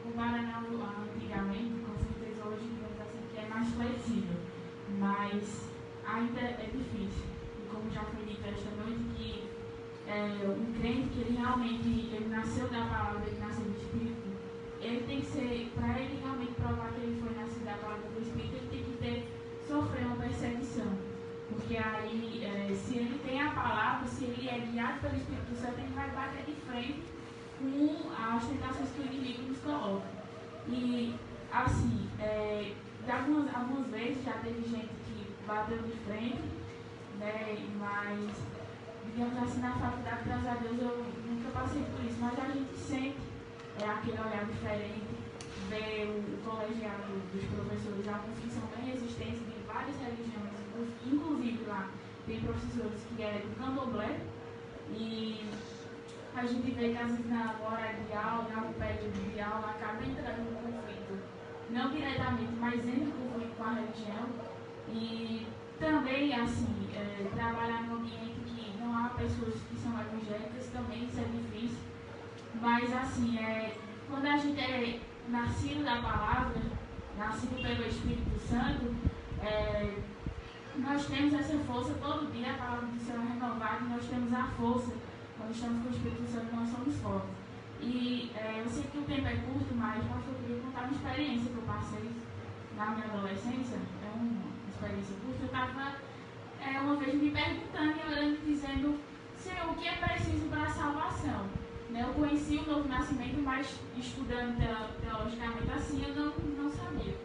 comparando antigamente, com certeza hoje digamos assim, que é mais flexível, mas ainda é difícil. E como já foi dito esta noite, que um crente que ele realmente ele nasceu da palavra, ele nasceu do Espírito, ele tem que ser, para ele realmente provar que ele foi nascido da palavra do Espírito, ele tem que sofrer uma perseguição. Porque aí, se ele tem a palavra, se ele é guiado pelo Espírito Santo, ele vai bater de frente com as tentações que o inimigo nos coloca. E, assim, algumas vezes já teve gente que bateu de frente, né, mas, digamos assim, na faculdade, graças a Deus, eu nunca passei por isso, mas a gente sente aquele olhar diferente, vê o colegiado dos professores, alguns que são bem resistentes de várias religiões, inclusive lá tem professores que é do candomblé, e a gente vê que às vezes na hora de aula, no período de aula, acaba entrando no conflito, não diretamente, mas entra em conflito com a religião. E também, assim, trabalhar num ambiente que não há pessoas que são evangélicas, também isso é difícil. Mas, assim, quando a gente é nascido da palavra, nascido pelo Espírito Santo, nós temos essa força todo dia, a palavra do Senhor é renovada, e nós temos a força. Quando estamos com o Espírito Santo, nós somos fortes. E eu sei que o tempo é curto, mas eu queria contar uma experiência que eu passei na minha adolescência. É uma experiência curta. Eu estava uma vez me perguntando e orando, dizendo: Senhor, o que é preciso para a salvação? Eu conheci o novo nascimento, mas estudando teologicamente assim, eu não sabia.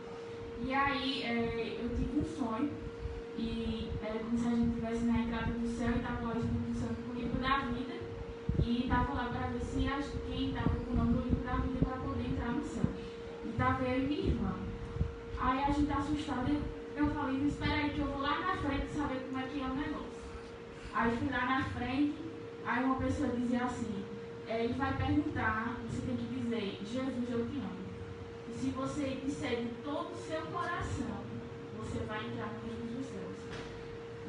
E aí eu tive um sonho, e era como se a gente estivesse na entrada do céu e estava lá o Espírito Santo com o livro da vida, e estava lá para ver se quem estava com o nome do livro da vida para poder entrar no céu. E estava eu e minha irmã. Aí a gente assustada, eu falei: espera aí que eu vou lá na frente saber como é que é o negócio. Aí fui lá na frente, aí uma pessoa dizia assim: ele vai perguntar, você tem que dizer: Jesus, eu te amo. E se você disser de todo o seu coração, você vai entrar no reino dos céus.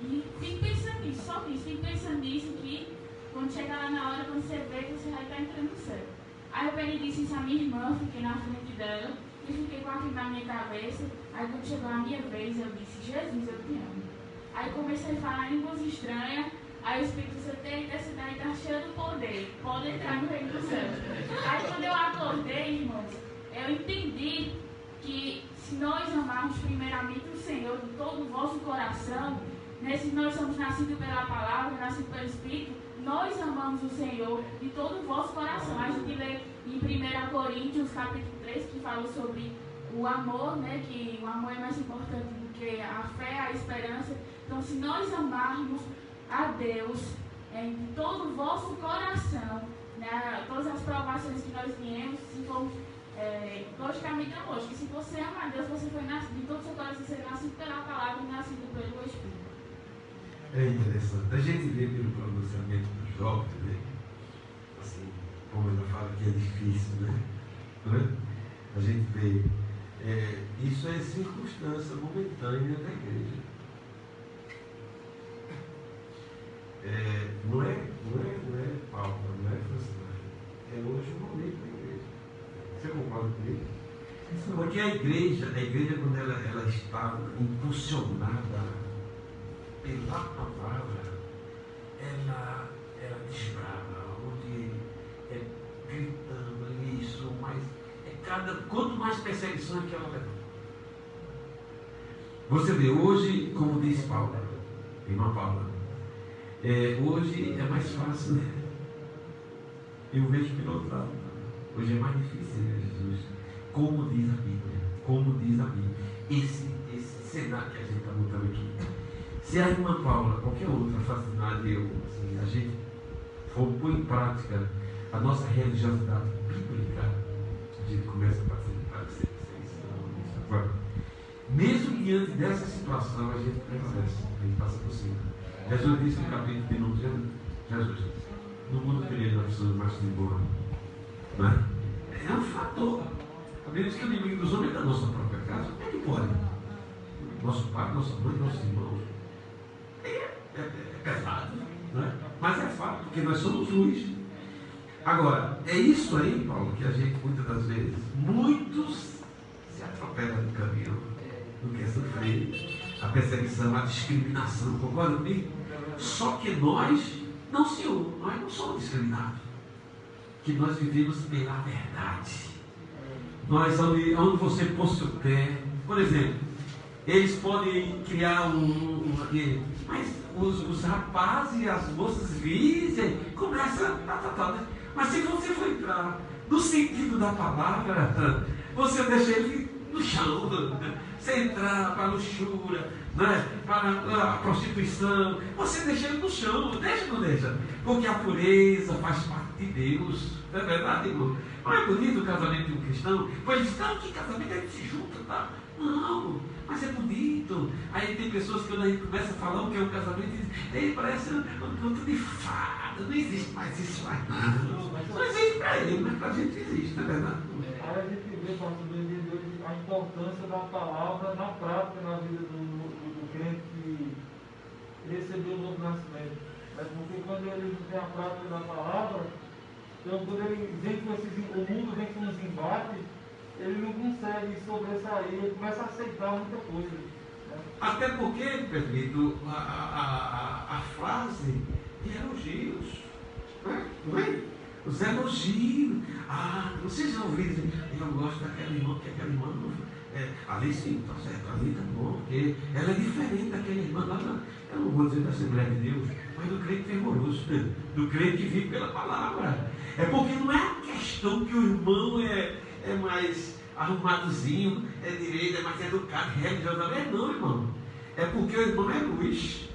E fique pensando nisso, só nisso, fique pensando nisso, que quando chegar lá na hora, quando você vê, você vai estar entrando no céu. Aí eu peguei e disse isso à minha irmã, fiquei na frente dela, e fiquei com aquilo na minha cabeça. Aí quando chegou a minha vez, eu disse: Jesus, eu te amo. Aí comecei a falar em línguas estranhas. Aí o Espírito Santo: esse daí está cheio do poder, pode entrar no reino dos céus. Aí quando eu acordei, irmãos, eu entendi que se nós amarmos primeiramente o Senhor de todo o vosso coração, se nós somos nascidos pela palavra, nascidos pelo Espírito, nós amamos o Senhor de todo o vosso coração. A gente lê em 1 Coríntios capítulo 3, que fala sobre o amor, né, que o amor é mais importante do que a fé, a esperança. Então, se nós amarmos a Deus de todo o vosso coração, né, todas as provações que nós viemos, se formos, logicamente é lógico, se você ama a Deus, você foi nascido de todo o seu coração, você é nascido pela palavra e nascido pelo Espírito. É interessante. A gente vê pelo pronunciamento dos jovens, né? Assim, como ela fala que é difícil, né? Não é? A gente vê. Isso é circunstância momentânea da igreja. Não é pauta, não é frustração. É hoje o momento da igreja. Você concorda comigo? Porque a igreja quando ela está impulsionada pela palavra, ela desbrava, onde gritando isso, mas quanto mais perseguição é que ela leva. Você vê, hoje, como diz Paulo, Irmã Paula, hoje é mais fácil, né? Eu vejo pelo outro lado. Hoje é mais difícil, né, Jesus? Como diz a Bíblia. Como diz a Bíblia. Esse cenário que a gente está montando aqui. Se a irmã Paula, qualquer outra facilidade, assim, a gente for pôr em prática a nossa religiosidade bíblica, a gente começa a parecer isso. Agora, mesmo diante dessa situação, a gente prevalece, a gente passa por cima. Jesus disse no capítulo de número, Jesus, no mundo teria das pessoas mais de boa, não é? É um fator. A Bíblia diz que o inimigo dos homens é da nossa própria casa. Como é que pode? Nosso pai, nossa mãe, nossos irmãos. É pesado, não é? Mas é fato, porque nós somos luz. Agora, é isso aí, Paulo, que a gente muitas das vezes, muitos se atropelam no caminho, não quer sofrer a perseguição, a discriminação, concorda comigo? Só que nós, não senhor, nós não somos discriminados. Que nós vivemos pela verdade. Nós, onde você pôs seu pé, por exemplo, eles podem criar mas os rapazes e as moças dizem, começa a mas se você for entrar no sentido da palavra, você deixa ele no chão, você entrar para a luxúria, né, para a prostituição, você deixa ele no chão, deixa ou não deixa? Porque a pureza faz parte de Deus, não é verdade, irmão? Não é bonito o casamento de um cristão? Pois eles não, que casamento a gente se junta, tá? Não, mas é bonito. Aí tem pessoas que quando a gente começa a falar o que é um casamento, dizem, parece um conto de fada, não existe mais isso mais nada. Não existe para ele, mas para a gente existe, não é verdade? Aí a gente vê, pastor, a importância da palavra na prática, na vida do crente que recebeu o novo nascimento. Porque quando ele não tem a prática da palavra, então quando ele vem com o mundo vem com os embates, ele não consegue sobressair, ele começa a aceitar muita coisa. Né? Até porque, permito, a frase de elogios, não é? Os elogios. Vocês já ouviram dizer, eu gosto daquela irmã, porque aquela irmã, ali sim, está certo, ali está bom, porque ela é diferente daquela irmã lá, eu não vou dizer da Assembleia de Deus, mas do crente fervoroso, do crente que vive pela palavra. É porque não é a questão que o irmão é mais arrumadozinho, é direito, é mais educado, religiosamente, não, irmão. É porque o irmão é luz,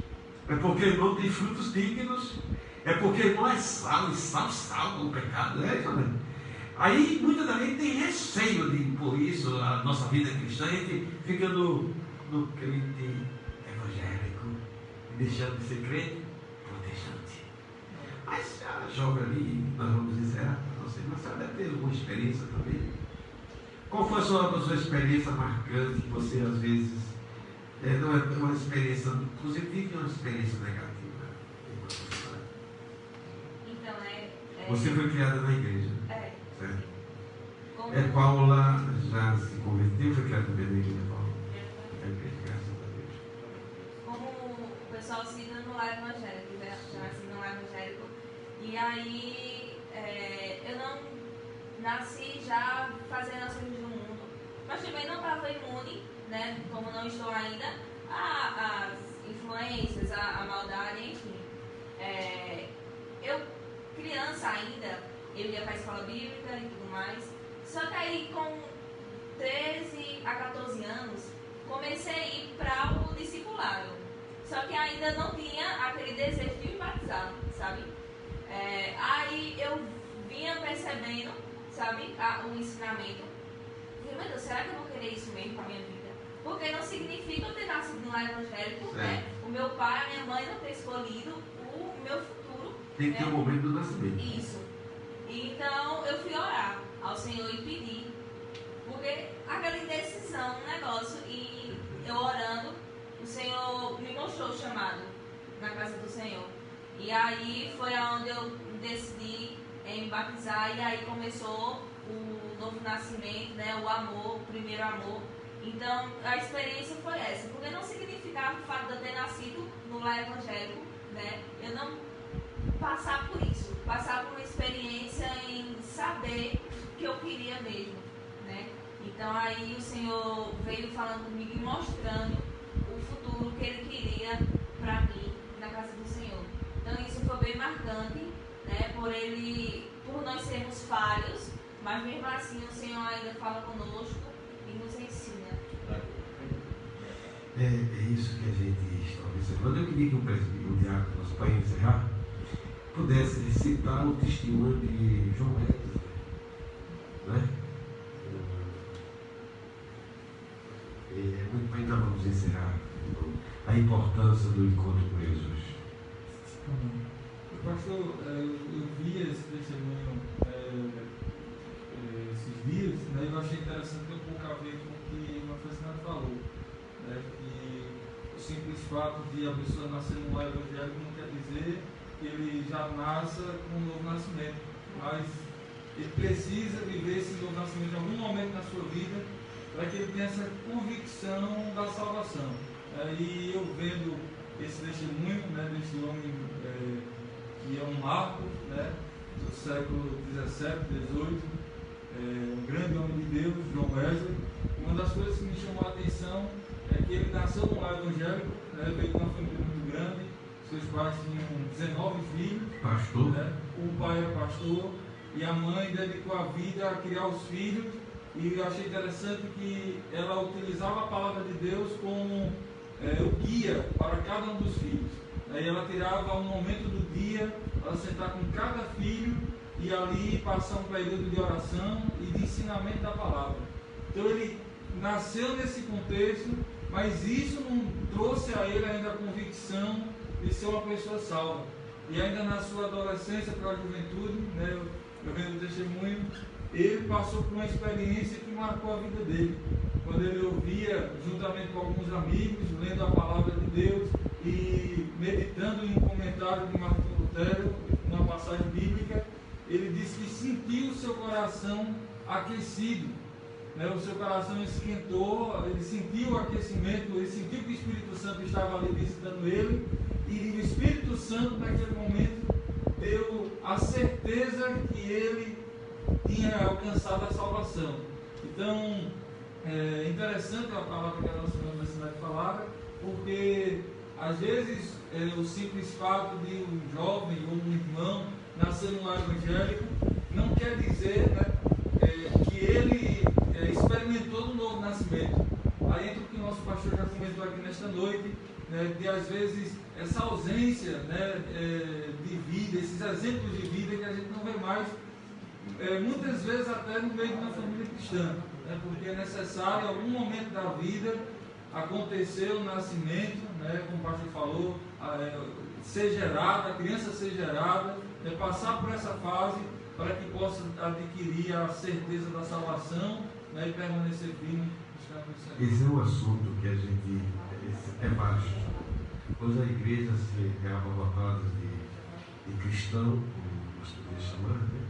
é porque o irmão tem frutos dignos, é porque o irmão é sal, e sal salva o pecado, né? Aí muitas da gente tem receio de impor isso à nossa vida cristã, a gente fica no crente evangélico, deixando de ser crente protestante. Mas a jovem ali, nós vamos dizer, não sei, mas ela deve ter alguma experiência também. Qual foi a sua experiência marcante que você às vezes não é uma experiência positiva e uma experiência negativa? Então você foi criada na igreja. Certo? Como... Paula já se converteu, foi criada também na igreja, Paula? É a igreja, graças a Deus. Como o pessoal ensina no lar evangélico, já ensina no lar evangélico, e aí eu não nasci já fazendo as coisas do mundo, mas também não estava imune, né, como não estou ainda, às influências, à maldade, enfim. Eu, criança ainda, eu ia para a escola bíblica e tudo mais, só que aí com 13 a 14 anos, comecei a ir para o discipulado, só que ainda não tinha aquele desejo de me batizar, sabe? Aí eu vinha percebendo, sabe, o ensinamento. E, meu Deus, será que eu vou querer isso mesmo para a minha vida? Porque não significa eu ter nascido no lar evangélico, né? O meu pai, a minha mãe não ter escolhido o meu futuro. Tem que ter um momento do nascimento. Isso. Então eu fui orar ao Senhor e pedir. Porque aquela indecisão, um negócio, e eu orando, o Senhor me mostrou o chamado na casa do Senhor. E aí foi aonde eu decidi em batizar, e aí começou o novo nascimento, né, o amor, o primeiro amor. Então a experiência foi essa, porque não significava o fato de eu ter nascido no lar evangélico, né, eu não passar por isso, passar por uma experiência em saber o que eu queria mesmo, né. Então aí o Senhor veio falando comigo e mostrando o futuro que Ele queria para mim. casa do Senhor. Então isso foi bem marcante, né? Por nós sermos falhos, mas mesmo assim o Senhor ainda fala conosco e nos ensina. É isso que a gente está observando. Eu queria que o diácono, nosso pai encerrar, pudesse citar o testemunho de João Wesley, né? Ainda vamos encerrar a importância do encontro com Jesus. Pastor, eu vi esse testemunho esses dias, né? Eu achei interessante ter um pouco a ver com o que o Marcelo falou, né? Que o simples fato de a pessoa nascer no lar evangélico não quer dizer que ele já nasça com um novo nascimento, mas ele precisa viver esse novo nascimento em algum momento na sua vida para que ele tenha essa convicção da salvação. E eu vendo esse testemunho, né, desse homem que é um marco, né, do século XVII, XVIII, um grande homem de Deus, João Wesley. Uma das coisas que me chamou a atenção é que ele nasceu num lar evangélico, né, veio de uma família muito grande, seus pais tinham 19 filhos, pastor, né, o pai era pastor e a mãe dedicou a vida a criar os filhos. E eu achei interessante que ela utilizava a palavra de Deus como o guia para cada um dos filhos. Aí ela tirava um momento do dia para sentar com cada filho e ali passar um período de oração e de ensinamento da palavra. Então ele nasceu nesse contexto, mas isso não trouxe a ele ainda a convicção de ser uma pessoa salva. E ainda na sua adolescência para a juventude, né, eu vendo o testemunho, ele passou por uma experiência que marcou a vida dele. Quando ele ouvia, juntamente com alguns amigos, lendo a palavra de Deus e meditando em um comentário de Martim Lutero, uma passagem bíblica, ele disse que sentiu o seu coração aquecido, né? O seu coração esquentou, ele sentiu o aquecimento, ele sentiu que o Espírito Santo estava ali visitando ele, e o Espírito Santo naquele momento deu a certeza que ele tinha alcançado a salvação. Então, é interessante a palavra que a nossa universidade falava, porque às vezes o simples fato de um jovem ou um irmão nascer num lar evangélico não quer dizer, né, que ele experimentou do novo nascimento. Aí entra o que o nosso pastor já comentou aqui nesta noite, né, de às vezes essa ausência, né, de vida, esses exemplos de vida que a gente não vê mais, muitas vezes até no meio de uma família cristã, né, porque é necessário, em algum momento da vida, acontecer o nascimento, né, como o pastor falou, ser gerada, a criança ser gerada, passar por essa fase para que possa adquirir a certeza da salvação, né, e permanecer firme. Esse é um assunto que a gente é baixo. Pois a igreja se é abarrotada de cristão, como nós podemos chamar, né?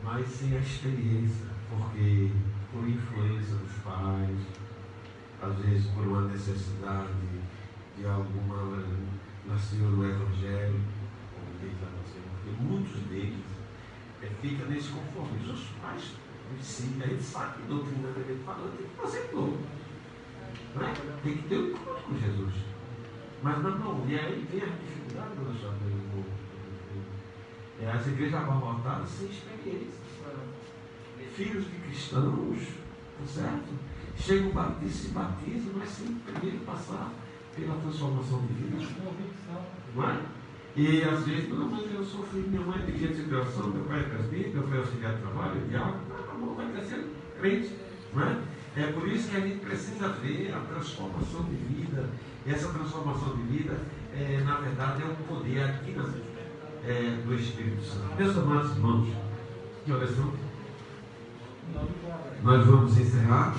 Mas sem a experiência, porque por influência dos pais, às vezes por uma necessidade de alguma, nasceu no evangelho, como diz a nossa, porque muitos deles ficam nesse conformismo. Os pais ensinam, a gente sabe que doutrinariamente falando, tem que fazer tudo, né? Tem que ter um encontro com Jesus. Mas não, e aí vem a dificuldade da nossa vida. As igrejas abarrotadas sem experiência. Filhos de cristãos, tá certo? Chegam se batizam, mas sem primeiro passar pela transformação de vida. Não é? E às vezes, não, mas eu sou filho, minha mãe é dirigente de criação, meu pai é presbítero, meu pai é auxiliar de trabalho, diácono, não vai crescendo crente. Não é? É por isso que a gente precisa ver a transformação de vida. E essa transformação de vida, na verdade, é um poder aqui do Espírito Santo. Meus amados irmãos, que oração? Nós vamos encerrar.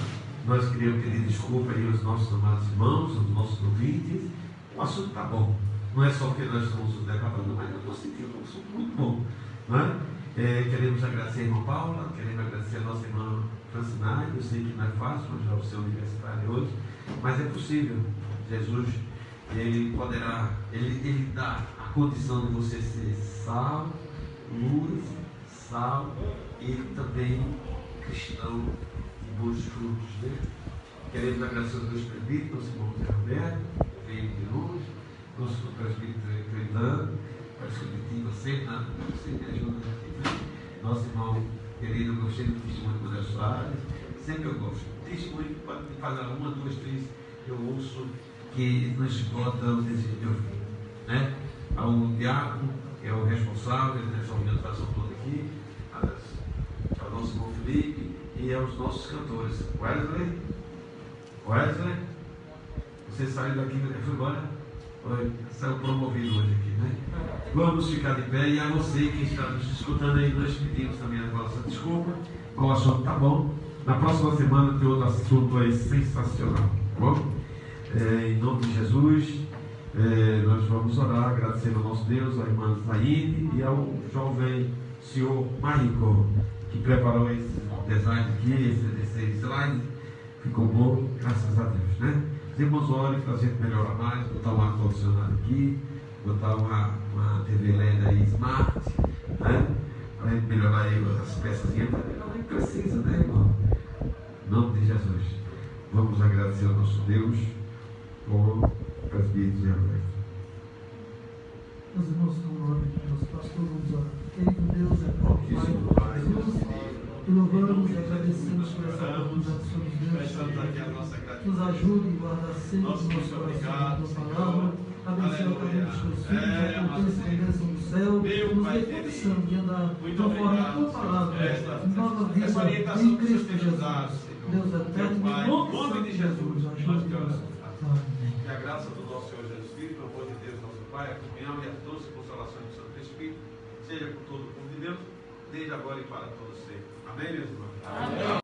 Nós queríamos pedir desculpa aí aos nossos amados irmãos, aos nossos ouvintes. O assunto está bom. Não é só porque nós estamos debatendo, mas eu estou sentindo um assunto muito bom. Não é? Queremos agradecer a irmã Paula, queremos agradecer a nossa irmã Francinai. Eu sei que não é fácil, mas já o seu universitário hoje, mas é possível. Jesus, ele poderá, ele dá a condição de você ser sal, luz, sal e também cristão de bons frutos, né? Queremos agradecer aos dois presbíteros, nosso irmão Zé Roberto, veio de longe, nosso presbítero Cleiton, presbítero sempre me ajuda aqui, né? Nosso irmão querido, eu gostei do testemunho do Deus Soares, sempre eu gosto. Testemunho pode me fazer uma, duas, três, eu ouço que nos esgota o desejo de ouvir, né? Há um diácono, que é o responsável dessa organização toda aqui, é o nosso irmão Felipe, e é os nossos cantores. Wesley, você saiu daqui, foi embora? Saiu promovido hoje aqui, né? Vamos ficar de pé, e a você que está nos escutando aí, nós pedimos também a nossa desculpa. O assunto tá bom. Na próxima semana tem outro assunto aí sensacional, tá bom? Em nome de Jesus, nós vamos orar, agradecendo ao nosso Deus, à irmã Zaine e ao jovem senhor Maricó, que preparou esse design aqui, esse slide. Ficou bom, graças a Deus, né? Os irmãos orem para a gente melhorar mais, botar um ar-condicionado aqui, botar uma TV LED aí smart, né? Para a gente melhorar aí as peças, também precisa, né, irmão? Em nome de Jesus, vamos agradecer ao nosso Deus por presbíteros e abertos. Meus irmãos, como nome de nosso pastor, vamos orar. Querido Deus, Pai de Jesus, te louvamos e agradecemos por essa oportunidade que nos deu. Nos ajude e guardar sempre o nosso coração a tua palavra. Abençoe cada um dos teus filhos, aconteça a bênção do céu, nos dê condição de andar conforme a tua palavra, nova vida em Cristo Jesus. Deus eterno, em nome de Jesus, ajude-nos. Que a graça do nosso Senhor Jesus Cristo, o amor de Deus, nosso Pai, a comunhão e a doce consolação do Santo Espírito, seja com todo o povo de Deus, desde agora e para todos sempre. Amém, meus irmãos? Amém.